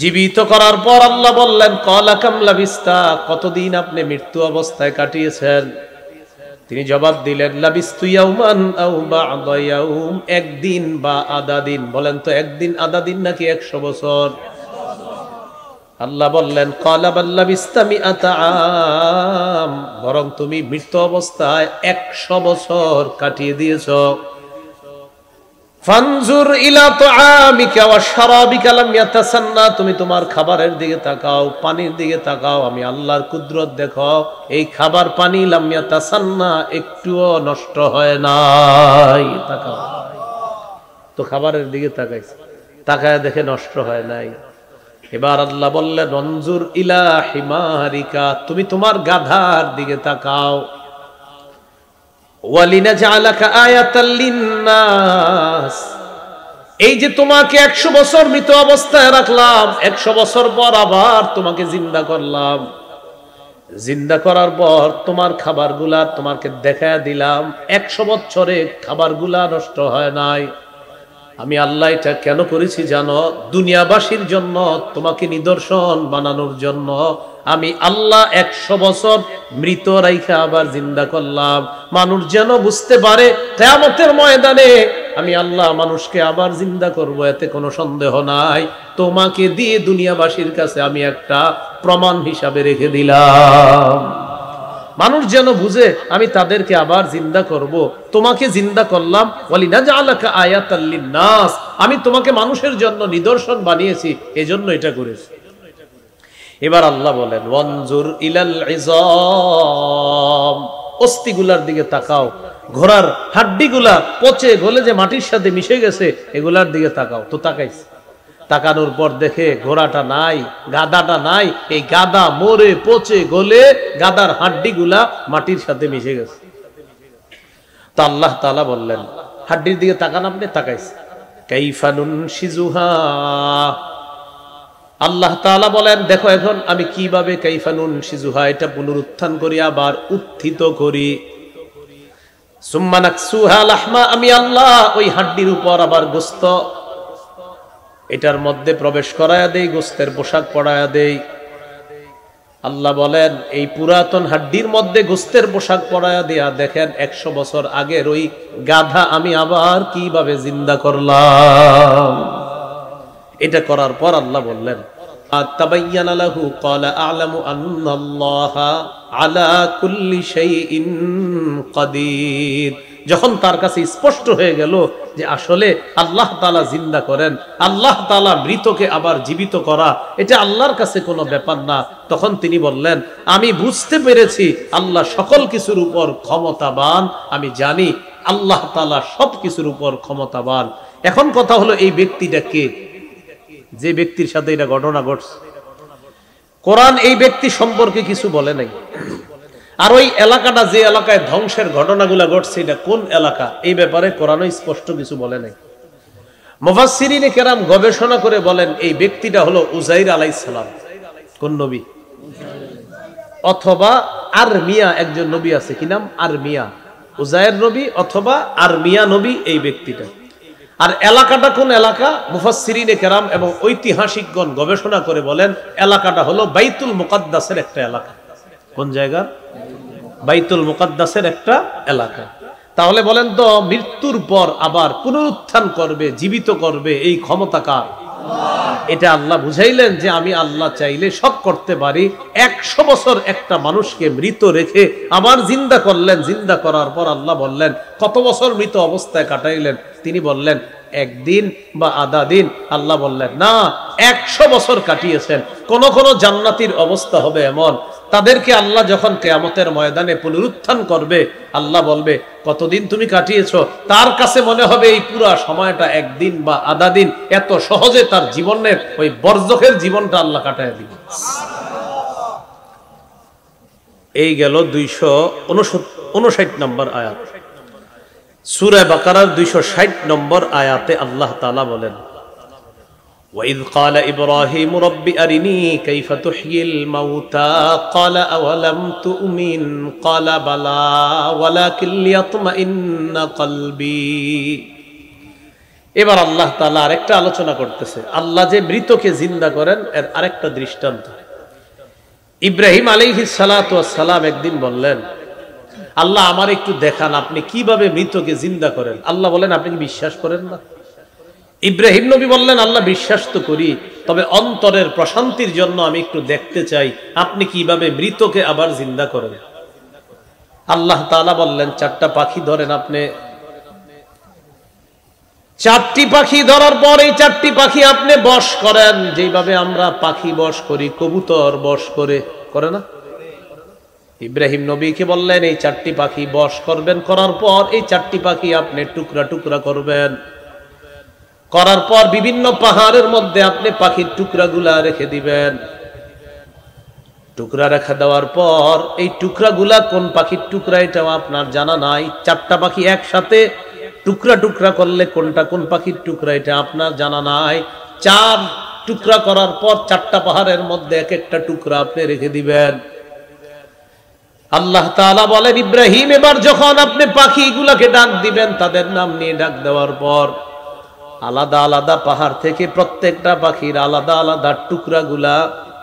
জীবিত করার পর আল্লাহ বললেন, ক্বালা কাম লাবিস্তা, কতদিন আপনি মৃত্যু অবস্থায় কাটিয়েছেন? তিনি জবাব দিলেন, লাবিস্তু ইয়াওমান আও বা'দা ইয়াওম, একদিন বা আধা দিন। বলেন তো, একদিন আধা দিন নাকি 100 বছর? আল্লাহ বললেন, ক্বালা বাল লাবিস্তা মিআতা আম, বরং তুমি মৃত্যু অবস্থায় 100 বছর কাটিয়ে দিয়েছো। ফানজুর ইলা তুআমিকা ওয়া শারাবিকা লাম ইয়াতাসান্না, তুমি তোমার খাবারের দিকে তাকাও, পানির দিকে তাকাও, আমি আল্লাহর কুদরত দেখো, এই খাবার পানি লাম ইয়াতাসান্না, একটুও নষ্ট হয় নাই। তাকাও তো, খাবারের দিকে তাকাইছে, তাকায় দেখে নষ্ট হয় নাই। এবার আল্লাহ বললেন, অনজুর ইলা হিমারিকা, তুমি তোমার গাধার দিকে তাকাও। ওয়ালিনাজআলাকা আয়াতাল লিন্নাস, এই যে তোমাকে 100 বছর মৃত অবস্থায় রাখলাম, 100 বছর পর আবার তোমাকে জিন্দা করলাম। জিন্দা করার পর তোমার খাবারগুলা তোমাকে দেখায় দিলাম, 100 বছরে খাবারগুলা নষ্ট হয় নাই। আমি আল্লাহ এটা কেন করেছি জানো? দুনিয়াবাসীর জন্য, তোমাকে নিদর্শন বানানোর জন্য। আমি আল্লাহ 100 বছর মৃত রাইখা আবার জিন্দা করলাম, মানুষ যেন বুঝতে পারে কিয়ামতের ময়দানে আমি আল্লাহ মানুষকে আবার জিন্দা করব, এতে কোনো সন্দেহ নাই। তোমাকে দিয়ে দুনিয়াবাসীর কাছে আমি একটা প্রমাণ হিসাবে রেখে দিলাম, মানুষ যেন বুঝে আমি তাদেরকে আবার জিন্দা করব। তোমাকে জিন্দা করলাম, ওয়ালিনাজআলাকা আয়াতাল লিন্নাস, আমি তোমাকে মানুষের জন্য নিদর্শন বানিয়েছি, এজন্য এটা করেছি। এবার আল্লাহ বলেন ওয়ানজুর ইলাল ইযাম, অস্থিগুলার দিকে তাকাও, ঘোড়ার হাড্ডিগুলা পচে গলে যে মাটির সাথে মিশে গেছে এগুলার দিকে তাকাও। তো তাকাইছে, তাকানোর পর দেখে ঘোড়াটা নাই, গাদাটা নাই, এই গাদা মরে পচে গলে গাদার হাড্ডিগুলা মাটির সাথে মিশে গেছে। তো আল্লাহ তাআলা বললেন হাড্ডির দিকে তাকান, আপনি তাকাইছে, কাইফা নুনশিজুহা, আল্লাহ তাআলা বলেন দেখো এখন আমি কিভাবে কাইফা নুনশিজুহা এটা পুনরুত্থান করি, আবার উত্থিত করি। সুম্মা নাকসুহা লাহমা, আমি আল্লাহ ওই হাড্ডির উপর আবার গোশত এটার মধ্যে প্রবেশ করায়া দেই, গোস্তের পোশাক পরায়া দেই। আল্লাহ বলেন এই পুরাতন হাড্ডির মধ্যে গোস্তের পোশাক পরায়া দেয়া দেখেন 100 বছর আগের ওই গাধা আমি আবার কিভাবে জিন্দা করলাম। এটা করার পর আল্লাহ বললেন তাবায়্যানা লাহু ক্বালা আ'লামু আন্নাল্লাহা আলা কুল্লি শাইইন কাদির, যখন তার কাছে স্পষ্ট হয়ে গেল যে আসলে আল্লাহ তাআলা জিন্দা করেন, আল্লাহ তাআলা মৃতকে আবার জীবিত করা এটা আল্লাহর কাছে কোনো ব্যাপার না, তখন তিনি বললেন আমি বুঝতে পেরেছি আল্লাহ সকল কিছুর উপর ক্ষমতাবান, আমি জানি আল্লাহ তাআলা সব কিছুর উপর ক্ষমতাবান। এখন কথা হলো এই ব্যক্তিটা কে, যে ব্যক্তির সাথে এটা ঘটনা ঘটছে? কোরআন এই ব্যক্তি সম্পর্কে কিছু বলে নাই। আর ওই এলাকাটা যে এলাকায় ধ্বংসের ঘটনাগুলো ঘটছে এটা কোন এলাকা এই ব্যাপারে কোরআনও স্পষ্ট কিছু বলে নাই। মুফাসসিরিনে কেরাম গবেষণা করে বলেন এই ব্যক্তিটা হলো উযাইর আলাইহিস সালাম। কোন নবী? অথবা আরমিয়া, একজন নবী আছে, কি নাম? আরমিয়া। উযাইর নবী অথবা আরমিয়া নবী এই ব্যক্তিটা। আর এলাকাটা কোন এলাকা? মুফাসসিরিনে কেরাম এবং ঐতিহাসিকগণ গবেষণা করে বলেন এলাকাটা হলো বাইতুল মুকাদ্দাসের একটা এলাকা। কোন জায়গা? বাইতুল মুকাদ্দাসের একটা এলাকা। তাহলে বলেন তো মৃত্যুর পর আবার পুনরুত্থান করবে, জীবিত করবে, এই ক্ষমতা কার? এটা আল্লাহ বুঝাইলেন যে আমি আল্লাহ চাইলে সব করতে পারি। 100 বছর একটা মানুষকে মৃত রেখে আবার জিন্দা করলেন। জিন্দা করার পর আল্লাহ বললেন কত বছর মৃত অবস্থায় কাটাইলেন? তিনি বললেন একদিন বা আধা দিন। আল্লাহ বললেন না, 100 বছর কাটিয়েছেন। কোন কোন জান্নাতীর অবস্থা হবে এমন, তাদেরকে আল্লাহ যখন কিয়ামতের ময়দানে পুনরুত্থান করবে আল্লাহ বলবে কতদিন তুমি কাটিয়েছো? তার কাছে মনে হবে এই পুরো সময়টা একদিন বা আধা দিন। এত সহজে তার জীবনের ওই বর্জকের জীবনটা আল্লাহ কাটায় দিবে। এই গেল 259 নম্বর আয়াত। সূরা বাকারার 260 নম্বর আয়াতে আল্লাহ তাআলা বলেন وَإِذْ قَالَ إِبْرَاهِيمُ رَبِّ أَرِنِي كَيْفَ تُحْيِي الْمَوْتَى قَالَ أَوَلَمْ تُؤْمِنْ قَالَ بَلَى وَلَكِنْ لِيَطْمَئِنَّ قَلْبِي। এবার আল্লাহ তাআলা আরেকটা আলোচনা করতেছে। আল্লাহ যে মৃতকে জিন্দা করেন এর আরেকটা দৃষ্টান্ত। ইব্রাহিম আলাইহিস সালাতু ওয়াস সালাম একদিন বললেন আল্লাহ আমার একটু দেখান আপনি কিভাবে মৃতকে জিন্দা করেন। আল্লাহ বলেন আপনি কি বিশ্বাস করেন না? ইব্রাহিম নবী বললেন আল্লাহ বিশ্বাস তো করি, তবে অন্তরের প্রশান্তির জন্য আমি একটু দেখতে চাই আপনি কিভাবে মৃতকে আবার জিন্দা করেন। আল্লাহ তাআলা বললেন 4টা পাখি ধরেন। আপনি 4টি পাখি ধরার পর এই 4টি পাখি আপনি বশ করেন, যেভাবে আমরা পাখি বশ করি, কবুতর বশ করে না? ইব্রাহিম নবীকে বললেন এই 4টি পাখি বশ করবেন, করার পর এই 4টি পাখি আপনি টুকরা টুকরা করবেন, করার পর বিভিন্ন পাহাড়ের মধ্যে আপনি পাখির টুকরাগুলা রেখে দিবেন। টুকরা রেখে দেওয়ার পর এই টুকরাগুলা কোন পাখির টুকরা এটাও আপনার জানা নাই। 4টা পাখি একসাথে টুকরা টুকরা করলে কোনটা কোন পাখির টুকরা এটা আপনার জানা নাই। 4 টুকরা করার পর 4টা পাহাড়ের মধ্যে এক একটা টুকরা আপনি রেখে দিবেন। আল্লাহ তাআলা বলেন ইব্রাহিম এবার যখন আপনি পাখিগুলাকে ডাক দিবেন, তাদের নাম নিয়ে ডাক দেওয়ার পর আলাদা আলাদা পাহাড় থেকে প্রত্যেকটা পাখির আলাদা আলাদা টুকরাগুলা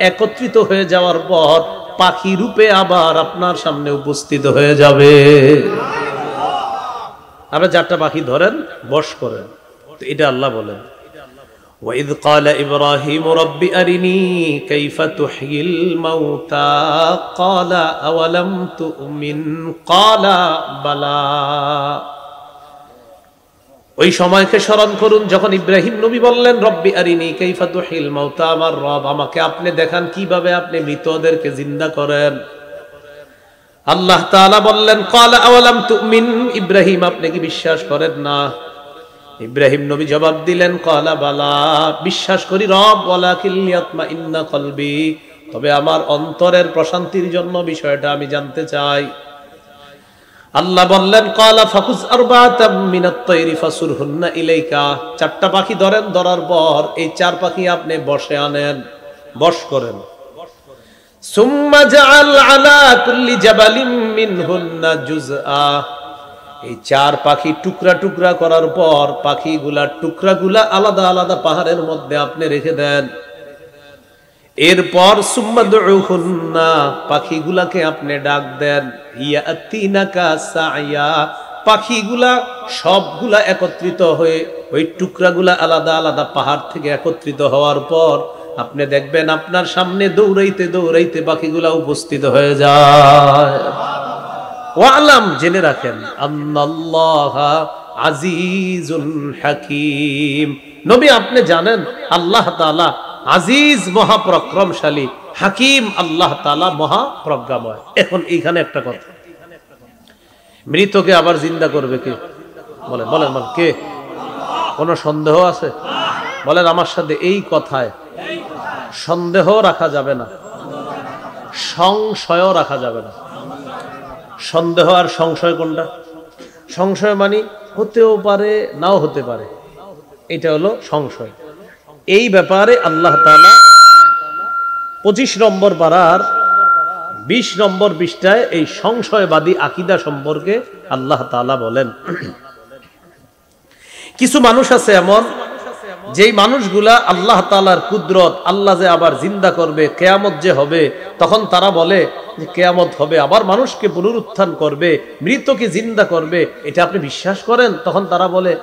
একত্রিত হয়ে যাওয়ার পর পাখি রূপে আবার আপনার সামনে উপস্থিত হয়ে যাবে। আপনি 4টা পাখি ধরেন, বশ করেন। তো এটা আল্লাহ বলেন, وَإِذْ قَالَ إِبْرَاهِيمُ رَبِّ أَرِنِي كَيْفَ تُحْيِي الْمَوْتَى قَالَ أَوَلَمْ تُؤْمِنْ قَالَ بَلَى। ওই সময়কে স্মরণ করুন যখন ইব্রাহিম নবী বললেন, রব্বি আরিনি কাইফা তুহিল মাউতা, আমার রব আমাকে আপনি দেখান কিভাবে আপনি মৃতদেরকে জিন্দা করেন। আল্লাহ তাআলা বললেন, ক্বালা আওয়ালাম তুমিন, ইব্রাহিম আপনি কি বিশ্বাস করেন না? ইব্রাহিম নবী জবাব দিলেন, ক্বালা বালা, বিশ্বাস করি রব, ওয়ালাকিন লিয়াতমাইন্না কলবি, তবে আমার অন্তরের প্রশান্তির জন্য বিষয়টা আমি জানতে চাই। আল্লাহ বললেন, ক্বালা ফাকুজ আরবাতাম মিনাত তায়রি ফাসুরহুন্না ইলাইকা, 4টা পাখি ধরেন, ধরার পর এই 4 পাখি আপনি বশে আনেন, বশ করেন। সুম্মা জাআল আলা কুল্লি জাবালিন মিনহুন্না জুজআ, এই 4 পাখি টুকরা টুকরা করার পর পাখিগুলা টুকরাগুলা আলাদা আলাদা পাহাড়ের মধ্যে আপনি রেখে দেন। এরপর সুম্মা দুউহুন্না, পাখিগুলাকে আপনি ডাক দেন, ইয়াতিনাকা সায়া, পাখিগুলা সবগুলা একত্রিত হয়ে ওই টুকরাগুলা আলাদা আলাদা পাহাড় থেকে একত্রিত হওয়ার পর আপনি দেখবেন আপনার সামনে দৌড়াইতে দৌড়াইতে পাখিগুলা উপস্থিত হয়ে যায়। ওয়ালাম, জেনে রাখেন, আন্নাল্লাহা আজিজুন হাকীম, নবী আপনি জানেন আল্লাহ তাআলা আজিজ মহাপরাক্রমশালী, হাকিম আল্লাহ তাআলা মহাপ্রজ্ঞাময়। এখন এইখানে একটা কথা, মৃতকে আবার জিন্দা করবে কে? বলেন বলেন বলেন, কে? কোনো সন্দেহ আছে? বলেন আমার সাথে, এই কথায় সন্দেহ রাখা যাবে না, সংশয়ও রাখা যাবে না। সন্দেহ আর সংশয় কোনটা? সংশয় মানে হতেও পারে নাও হতে পারে, এটা হলো সংশয়। এই ব্যাপারে আল্লাহ তাআলা 25 নম্বর পারার 20 নম্বর পৃষ্ঠায় এই সংশয়বাদী আকীদা সম্পর্কে আল্লাহ তাআলা বলেন, কিছু মানুষ আছে এমন, যেই মানুষগুলা আল্লাহ তাআলার কুদরত, আল্লাহ যে আবার জিন্দা করবে, কিয়ামত যে হবে, তখন তারা বলে যে কিয়ামত হবে, আবার মানুষকে পুনরুত্থান করবে, মৃতকে জিন্দা করবে, এটা আপনি বিশ্বাস করেন? তখন তারা বলে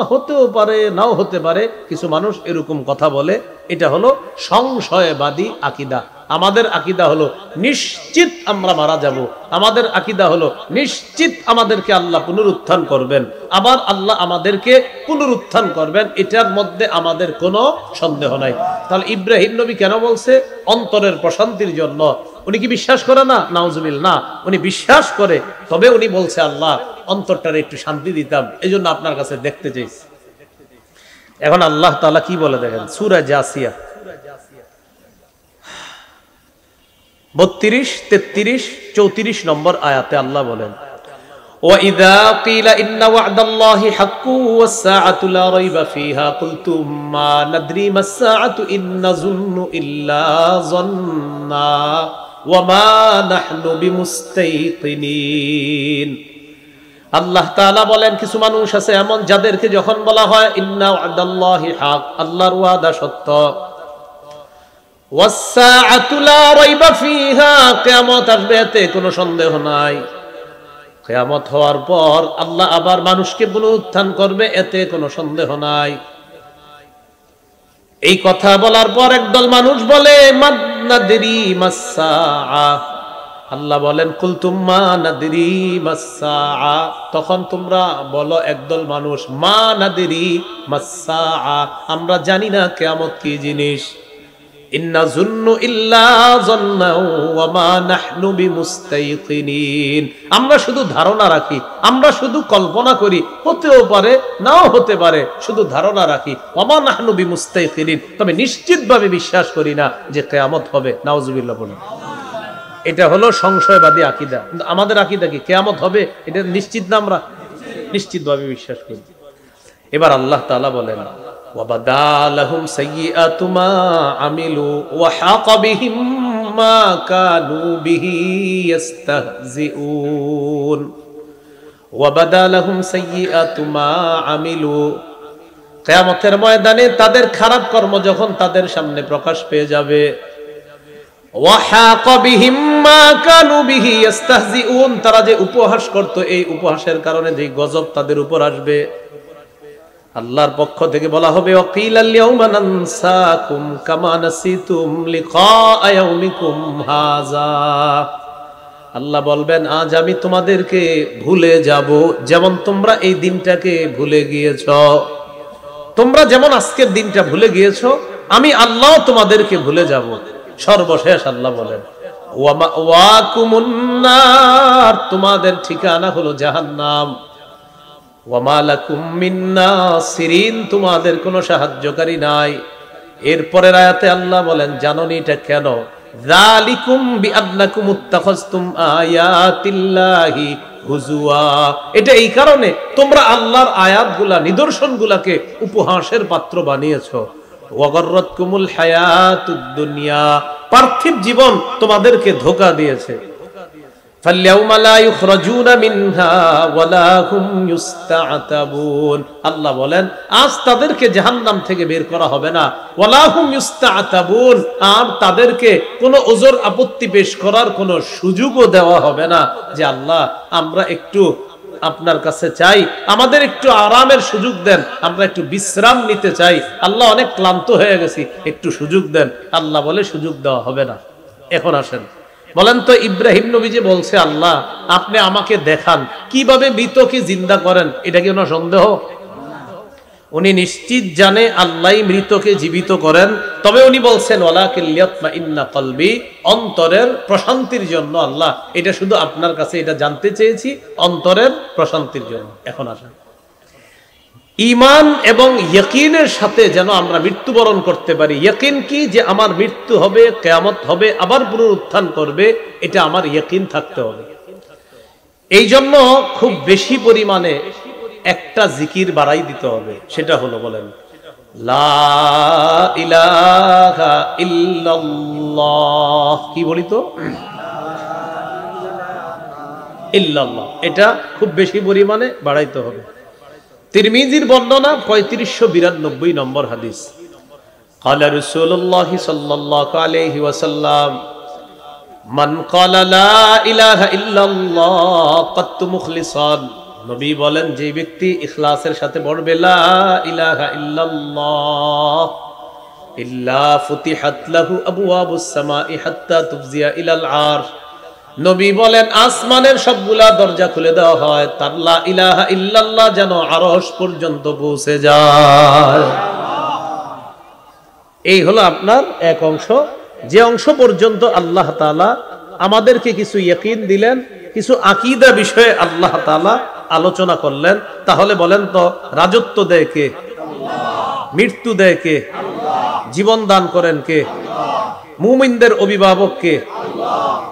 হতেও পারে নাও হতে পারে। কিছু মানুষ এরকম কথা বলে, এটা হলো সংশয়বাদী আকীদা। আমাদের আকীদা হলো নিশ্চিত আমরা মারা যাব, আমাদের আকীদা হলো নিশ্চিত আমাদেরকে আল্লাহ পুনরুত্থান করবেন, আবার আল্লাহ আমাদেরকে পুনরুত্থান করবেন, এটার মধ্যে আমাদের কোনো সন্দেহ নাই। তাহলে ইব্রাহিম নবী কেন বলছে? অন্তরের প্রশান্তির জন্য। উনি কি বিশ্বাস করে না? নাউজুবিল্লাহ, না, উনি বিশ্বাস করে, তবে উনি বলছে আল্লাহ অন্তরটারে একটু শান্তি দিতাম, এই জন্য আপনার কাছে দেখতে চাইছি। এখন আল্লাহ তাআলা কি বলে দেখেন, সূরা জাসিয়া 32, 33, 34 নম্বর আয়াতে আল্লাহ বলেন, وَإِذَا قِيلَ إِنَّ وَعْدَ اللَّهِ حَقٌّ وَالسَّاعَةُ لَا رَيْبَ فِيهَا قُلْتُم مَّا نَدْرِي مَا السَّاعَةُ إِن نَّظُنُّ إِلَّا ظَنًّا وَمَا نَحْنُ بِمُسْتَيْقِنِينَ। আল্লাহ তাআলা বলেন, কিছু মানুষ আছে এমন, যাদেরকে যখন বলা হয় ইন্না ওয়াদাল্লাহি হক, আল্লাহর ওয়াদা সত্য, ওয়াসসাআতু লা রাইবা ফিহা, কিয়ামত আসবে, এতে কোনো সন্দেহ নাই, কিয়ামত হওয়ার পর আল্লাহ আবার মানুষকে পুনরুত্থান করবে, এতে কোনো সন্দেহ নাই। এই কথা বলার পর একদল মানুষ বলে মাদনাদরি মাসসাআ, আল্লাহ বলেন কুলতুম মা নাদরি মাসসাআ, তখন তোমরা বলো একদল মানুষ, মা নাদরি মাসসাআ, আমরা জানি না কিয়ামত কি জিনিস। ইন্না যুন্নু ইল্লা যন্না ওয়া মা নাহনু বিমুস্তাইকিনিন, আমরা শুধু ধারণা রাখি, আমরা শুধু কল্পনা করি, হতেও পারে নাও হতে পারে, শুধু ধারণা রাখি। ওয়া মা নাহনু বিমুস্তাইকিনিন, তবে নিশ্চিতভাবে বিশ্বাস করি না যে কিয়ামত হবে। নাউজুবিল্লাহ বলুন। এটা হলো সংশয়বাদী আকীদা। কিন্তু আমাদের আকীদা কি? কিয়ামত হবে, এটা নিশ্চিত না, আমরা নিশ্চিতভাবে বিশ্বাস করি। এবার আল্লাহ তাআলা বলেন, وَبَدَا لَهُمْ سَيِّئَاتُ مَا عَمِلُوا وَحَاقَ بِهِم مَّا كَانُوا بِهِ يَسْتَهْزِئُونَ। وَبَدَا لَهُمْ سَيِّئَاتُ مَا عَمِلُوا, কিয়ামতের ময়দানে তাদের খারাপ কর্ম যখন তাদের সামনে প্রকাশ পেয়ে যাবে, ওয়াহাকা বিহিম মা কানু বিহি ইস্তাহজিউন, তারা যে উপহাস করত এই উপহাসের কারণে যে গজব তাদের উপর আসবে, আল্লাহর পক্ষ থেকে বলা হবে ওয়াকিলাল ইয়াউমা নানসাকুম কামা নাসিতুম লিকা ইয়াউমিকুম হাযা, আল্লাহ বলবেন আজ আমি তোমাদেরকে ভুলে যাব যেমন তোমরা এই দিনটাকে ভুলে গিয়েছো। তোমরা যেমন আজকের দিনটা ভুলে গিয়েছো, আমি আল্লাহ তোমাদেরকে ভুলে যাব। সর্বশেষ আল্লাহ বলেন ওয়া মাওয়াকুমুন নার, তোমাদের ঠিকানা হলো জাহান্নাম। ওয়া মা লাকুম মিন নাসিরিন, তোমাদের কোনো সাহায্যকারী নাই। এরপরের আয়াতে আল্লাহ বলেন জানোনি এটা কেন? যালিকুম বিআন্নাকুম ইত্তাখাযতুম আয়াতিল্লাহি হুজুয়া, এটা এই কারণে তোমরা আল্লাহর আয়াতগুলা নিদর্শনগুলাকে উপহাসের পাত্র বানিয়েছো। ওয়াগাররাতকুমুল হায়াতুদ দুনিয়া, পার্থিব জীবন তোমাদেরকে ধোঁকা দিয়েছে। ফালইয়াউমা লা ইখরাজুনা মিনহা ওয়ালা হুম ইস্তাআতাবুন, আল্লাহ বলেন আজ তাদেরকে জাহান্নাম থেকে বের করা হবে না, ওয়ালা হুম ইস্তাআতাবুন, আর তাদেরকে কোনো ওজর আপত্তি পেশ করার কোনো সুযোগও দেওয়া হবে না যে আল্লাহ আমরা একটু আপনার কাছে চাই, আমাদের একটু আরামের সুযোগ দেন, আমরা একটু বিশ্রাম নিতে চাই, আল্লাহ অনেক ক্লান্ত হয়ে গেছি, একটু সুযোগ দেন। আল্লাহ বলে সুযোগ দেওয়া হবে না। এখন আসেন বলেন তো, ইব্রাহিম নবী যে বলছে আল্লাহ আপনি আমাকে দেখান কিভাবে মৃতকে জিন্দা করেন, এটা কি ওনার সন্দেহ? উনি নিশ্চিত জানে আল্লাহ মৃতকে জীবিত করেন, তবে উনি বলছেন ওয়ালাকিন লিয়াতমাইন্না কলবি, অন্তরের প্রশান্তির জন্য আল্লাহ এটা শুধু আপনার কাছে এটা জানতে চেয়েছি, অন্তরের প্রশান্তির জন্য। এখন আসেন ঈমান এবং ইয়াকিনের সাথে যেন আমরা মৃত্যুবরণ করতে পারি। ইয়াকিন কি? যে আমার মৃত্যু হবে, কিয়ামত হবে, আবার পুনরুত্থান করবে, এটা আমার ইয়াকিন থাকতে হবে। এই জন্য খুব বেশি পরিমাণে একটা জিকির বাড়াই দিতে হবে, সেটা হলো বলেন লা ইলাহা ইল্লাল্লাহ। কি বলি তো? ইল্লাল্লাহ, এটা খুব বেশি পরিমাণে বাড়াইতে হবে। তিরমিজির বর্ণনা ৩৫৯২ নম্বর হাদিস, ক্বালা রাসূলুল্লাহ সাল্লাল্লাহু আলাইহি ওয়াসাল্লাম মান ক্বালা লা ইলাহা ইল্লাল্লাহ কাত্তু মুখলিসান, নবী বলেন যে ব্যক্তি ইখলাসের সাথে পড়বে লা ইলাহা ইল্লাল্লাহ ইল্লা ফুতিহাত লাহু আবওয়াবুস সামাই হাত্তা তুফজিয়া ইলাল আরশ, নবী বলেন আসমানের সবগুলা দরজা খুলে দেওয়া হয়, তার লা ইলাহা ইল্লাল্লাহ যেন আরশ পর্যন্ত পৌঁছে যায়। এই হলো আপনার এক অংশ, যে অংশ পর্যন্ত আল্লাহ তাআলা আমাদেরকে কিছু ইয়াকিন দিলেন, কিছু আকীদা বিষয়ে আল্লাহ তাআলা আলোচনা করলেন। তাহলে বলেন তো রাজত্ব দেয় কে? মৃত্যু দেয় কে? জীবন দান করেন কে? মুমিনদের অভিভাবক কে?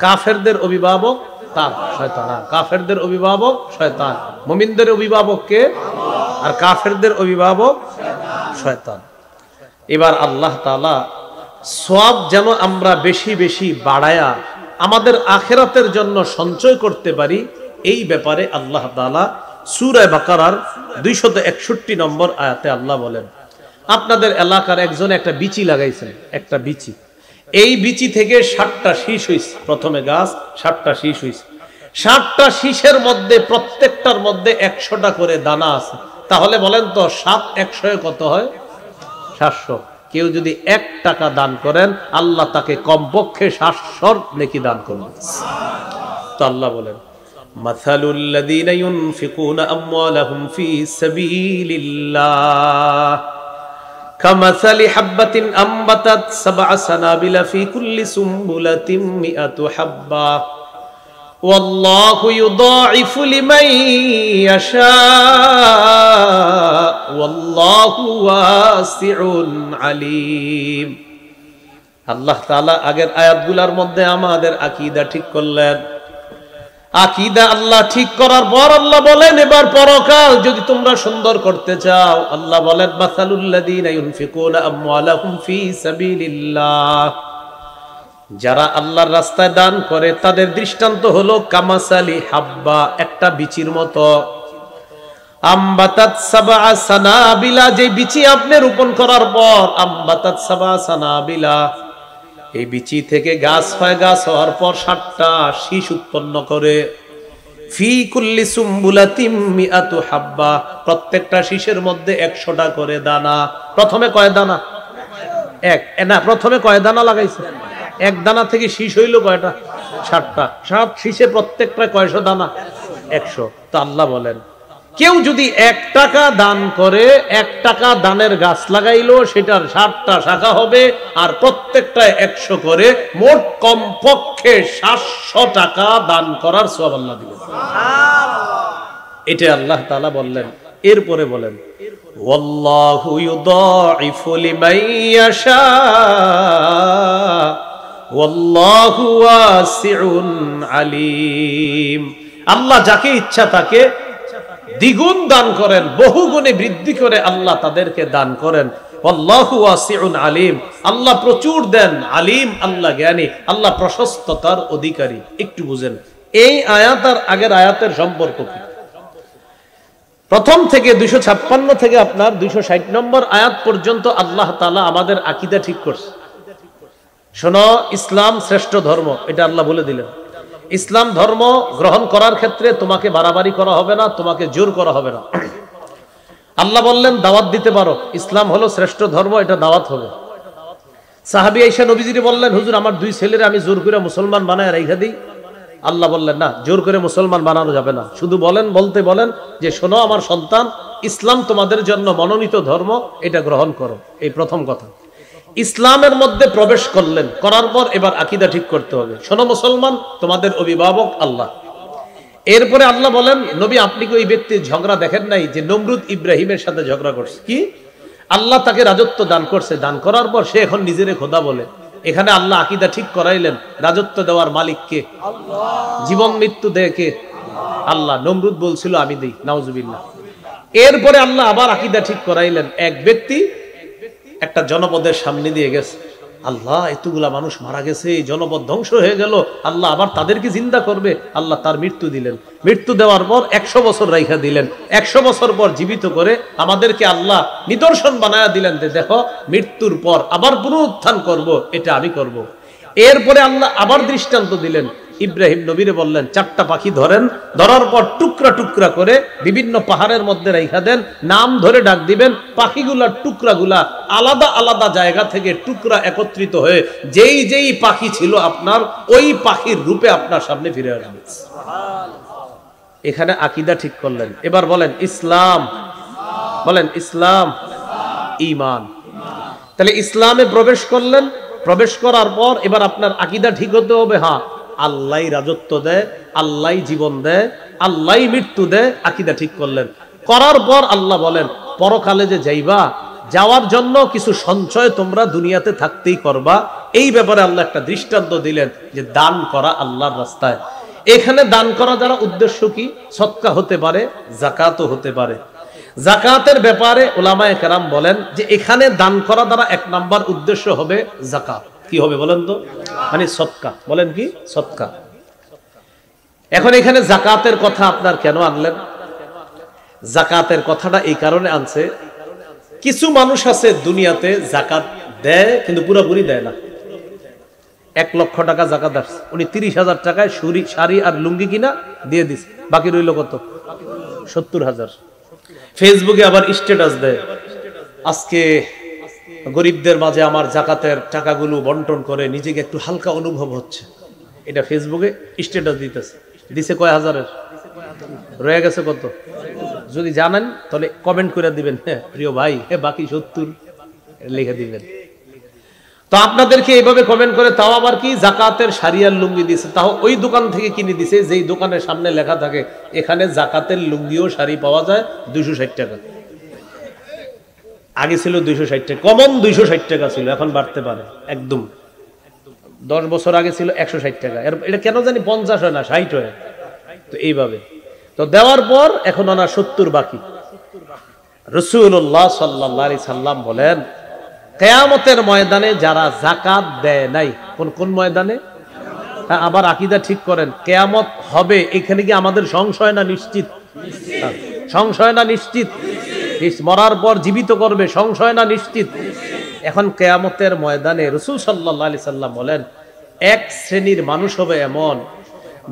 কাফেরদের অভিভাবক তার শয়তান। কাফেরদের অভিভাবক শয়তান, মুমিনদের অভিভাবক কে? আর কাফেরদের অভিভাবক শয়তান। এবার আল্লাহ তাআলা সওয়াব যেন আমরা বেশি বেশি বাড়ায়া আমাদের আখিরাতের জন্য সঞ্চয় করতে পারি, এই ব্যাপারে আল্লাহ তাআলা সূরা বাকারার ২৬১ নম্বর আয়াতে আল্লাহ বলেন আপনাদের এলাকার একজন একটা বিচি লাগাইছেন, একটা বিচি, এই বিচি থেকে ৬০টা শীষ হইছে, প্রথমে গাছ ৬০টা শীষ হইছে, ৬০টা শীষের মধ্যে প্রত্যেকটার মধ্যে ১০০টা করে দানা আছে। তাহলে বলেন তো ৭ ১০০ কত হয়? ৭০০। কেউ যদি ১ টাকা দান করেন আল্লাহ তাকে কমপক্ষে ৭০০ নেকি দান করবেন। তো আল্লাহ বলেন মাসালুল লাযীনা ইউনফিকুনা আমওয়ালাহুম ফী সাবিলিল্লাহ কামাসালি হাববাতিন আমবাতাত সাবআ সানাবিলা ফী কুল্লি সুমবুলাতিন মিআতু হাব্বা ওয়াল্লাহু ইউদাঈফু লিমান ইয়াশা ওয়াল্লাহু ওয়াসিউন আলীম। আল্লাহ তাআলা আগের আয়াতগুলোর মধ্যে আমাদের আকীদা ঠিক করলেন। আকীদা আল্লাহ ঠিক করার পর আল্লাহ বলেন এবার পরকাল যদি তোমরা সুন্দর করতে চাও, আল্লাহ বলেন মাসালুল লাযীনা ইউনফিকুনা আমওয়ালাহুম ফী সাবিলিল্লাহ, যারা আল্লাহর রাস্তায় দান করে তাদের দৃষ্টান্ত হলো কামাসালি হাব্বা, একটা বিচির মতো, আম্বাতাত সাবআ সানাবিলা, যে বিচি আপনি রোপণ করার পর আম্বাতাত সাবআ সানাবিলা, এই বিচি থেকে গাছ হয়, গাছ হওয়ার পর 7টা শীষ উৎপন্ন করে। ফি কুল্লি সুম্বুলাতিম মিআতু হাব্বা, প্রত্যেকটা শীষের মধ্যে 100টা করে দানা। প্রথমে কয় দানা? এক না, প্রথমে কয় দানা লাগাইছে? এক দানা থেকে শীষ হইল কয়টা? 7টা। 7 শীষে প্রত্যেকটা কয়শো দানা? 100। তো আল্লাহ বলেন, কেউ যদি 1 টাকা দান করে, 1 টাকা দানের গাছ লাগাইলো, সেটার 7টা শাখা হবে, আর প্রত্যেকটা 100 করে, মোট কমপক্ষে 700 টাকা দান করার সওয়াব আল্লাহ দিবেন। এটা আল্লাহ তাআলা বললেন। এরপরে বলেন, ওয়াল্লাহু ইউদাইফু লিমান ইয়াশা ওয়াল্লাহু ওয়াসিউন আলিম। আল্লাহ যাকে ইচ্ছা তাকে দ্বিগুণ দান করেন, বহুগুণে বৃদ্ধি করে আল্লাহ তাদেরকে দান করেন। আল্লাহু ওয়াসিউন আলিম, আল্লাহ প্রচুর দেন, আলিম আল্লাহ জ্ঞানী, আল্লাহ প্রশস্ততার অধিকারী। একটু বুঝেন এই আয়াত আর আগের আয়াতের সম্পর্ক কি। প্রথম থেকে 256 থেকে আপনার 260 নম্বর আয়াত পর্যন্ত আল্লাহ তাআলা আমাদের আকীদা ঠিক করছে। শোনো, ইসলাম শ্রেষ্ঠ ধর্ম, এটা আল্লাহ বলে দিলেন। ইসলাম ধর্ম গ্রহণ করার ক্ষেত্রে তোমাকে বাড়াবাড়ি করা হবে না, তোমাকে জোর করা হবে না। আল্লাহ বললেন দাওয়াত দিতে পারো, ইসলাম হলো শ্রেষ্ঠ ধর্ম, এটা দাওয়াত হবে। সাহাবী আয়েশা নবীজিরে বললেন, হুজুর আমার 2 ছেলেরে আমি জোর করে মুসলমান বানায় রাইখা দিই। আল্লাহ বললেন না, জোর করে মুসলমান বানানো যাবে না। শুধু বলতে বলেন যে শোনো আমার সন্তান, ইসলাম তোমাদের জন্য মনোনীত ধর্ম, এটা গ্রহণ করো। এই প্রথম কথা। ইসলামের মধ্যে প্রবেশ করলেন, করার পর এবার আকীদা ঠিক করতে হবে। শোনো মুসলমান, তোমাদের অভিভাবক আল্লাহ। এরপরে আল্লাহ বলেন, নবী আপনি কি ওই ব্যক্তির ঝগড়া দেখেন নাই যে নমরুদ ইব্রাহিমের সাথে ঝগড়া করছে? কি আল্লাহ তাকে রাজত্ব দান করছে, দান করার পর সে এখন নিজেরে খোদা বলে। এখানে আল্লাহ আকীদা ঠিক করাইলেন, রাজত্ব দেওয়ার মালিক কে? জীবন মৃত্যু দেয় কে? আল্লাহ। নমরুদ বলছিল আমি দেই, নাউজুবিল্লাহ। এরপরে আল্লাহ আবার আকীদা ঠিক করাইলেন, এক ব্যক্তি একটা জনপদের সামনে দিয়ে গেছে, আল্লাহ এতগুলা মানুষ মারা গেছে, জনপদ ধ্বংস হয়ে গেল, আল্লাহ আবার তাদেরকে জিন্দা করবে। আল্লাহ তার মৃত্যু দিলেন। মৃত্যু দেওয়ার পর 100 বছর রাইখা দিলেন। 100 বছর পর জীবিত করে আমাদেরকে আল্লাহ নিদর্শন বানায়া দিলেন যে দেখো মৃত্যুর পর আবার পুনরুত্থান করব, এটা আমি করব। এরপরে আল্লাহ আবার দৃষ্টান্ত দিলেন। ইব্রাহিম নবীরে বললেন 4টা পাখি ধরেন, ধরার পর টুকরা টুকরা করে বিভিন্ন পাহাড়ের মধ্যে রাইখা দেন, নাম ধরে ডাক দিবেন। পাখিগুলার টুকরাগুলা আলাদা আলাদা জায়গা থেকে টুকরা একত্রিত হয়ে যেই যেই পাখি ছিল আপনার, ওই পাখির রূপে আপনার সামনে ফিরে আসবে। এখানে আকীদা ঠিক করলেন। এবার বলেন ইসলাম, বলেন ইসলাম, ঈমান। তাহলে ইসলামে প্রবেশ করলেন, প্রবেশ করার পর এবার আপনার আকীদা ঠিক হতে হবে, হ্যাঁ আল্লাহই রাজত্ব দেয়, আল্লাহই জীবন দেয়, আল্লাহই মৃত্যু দেয়। আকীদা ঠিক করলেন, করার পর আল্লাহ বলেন পরকালে যে যাইবা, যাওয়ার জন্য কিছু সঞ্চয় তোমরা দুনিয়াতে থাকতেই করবা। এই ব্যাপারে আল্লাহ একটা দৃষ্টান্ত দিলেন যে দান করা আল্লাহর রাস্তায়। এখানে দান করা দ্বারা উদ্দেশ্য কি? সদকা হতে পারে, যাকাতও হতে পারে। যাকাতের ব্যাপারে উলামায়ে কেরাম বলেন যে এখানে দান করা দ্বারা 1 নাম্বার উদ্দেশ্য হবে যাকাত। কি হবে বলেন তো? মানে সদকা। বলেন কি? সদকা। এখন এখানে যাকাতের কথা আপনার কেন আনলেন? যাকাতের কথাটা এই কারণে আনছে, কিছু মানুষ আছে দুনিয়াতে যাকাত দেয় কিন্তু পুরোপুরি দেয় না। 1 লক্ষ টাকা যাকাত আসছে, উনি 30,000 টাকায় শাড়ি আর লুঙ্গি কিনা দিয়ে দিছে, বাকি রইল কত? 70,000। ফেসবুকে আবার স্ট্যাটাস দেয়, আজকে গরিবদের মাঝে আমার যাকাতের টাকাগুলো বন্টন করে নিজেকে একটু হালকা অনুভব হচ্ছে। এটা ফেসবুকে স্ট্যাটাস দিতেছে, দিছে কয় হাজারের, রয়ে গেছে কত? যদি জানেন তাহলে কমেন্ট করে দিবেন, হ্যাঁ প্রিয় ভাই, হ্যাঁ বাকি 70 লিখে দিবেন। তো আপনাদেরকে এইভাবে কমেন্ট করে, তাও আবার কি জাকাতের শাড়িয়ার লুঙ্গি দিছে, তাও ওই দোকান থেকে কিনে দিছে যেই দোকানের সামনে লেখা থাকে এখানে জাকাতের লুঙ্গি ও শাড়ি পাওয়া যায় 260 টাকা। আগে ছিল 260 টাকা, কমন 260 টাকা ছিল, এখন বাড়তে পারে। একদম 10 বছর আগে ছিল 160 টাকা। এটা কেন জানি 50 হয় না, 60 হয়। তো এইভাবে তো দেওয়ার পর এখন ওনার 70 বাকি। রাসূলুল্লাহ সাল্লাল্লাহু আলাইহি সাল্লাম বলেন কিয়ামতের ময়দানে যারা যাকাত দেয় নাই, কোন ময়দানে? হ্যাঁ, আবার আকীদা ঠিক করেন, কিয়ামত হবে, এখানে কি আমাদের সংশয় না নিশ্চিত? সংশয় না নিশ্চিত? মরার পর জীবিত করবে, সংশয় না নিশ্চিত? এখন কিয়ামতের ময়দানে রাসূল সাল্লাল্লাহু আলাইহি সাল্লাম বলেন, এক শ্রেণীর মানুষ হবে এমন,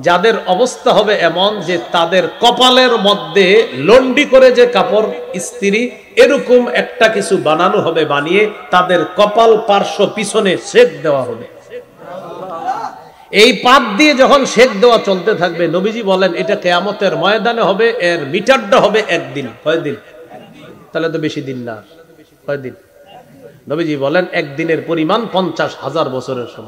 যাদের অবস্থা হবে এমন যে তাদের কপালের মধ্যে লন্ডি করে যে কাপড় ইস্ত্রি, এরকম একটা কিছু বানানো হবে, বানিয়ে তাদের কপাল পার্শ্ব পিছনে সেক দেওয়া হবে। এই পাত দিয়ে যখন সেক দেওয়া চলতে থাকবে, নবীজি বলেন এটা কিয়ামতের ময়দানে হবে, এর মিটারটা হবে একদিন। কয়দিন? তাহলে তো বেশি দিন না। কয়দিন? নবীজি বলেন একদিনের পরিমাণ 50,000 বছরের সমান।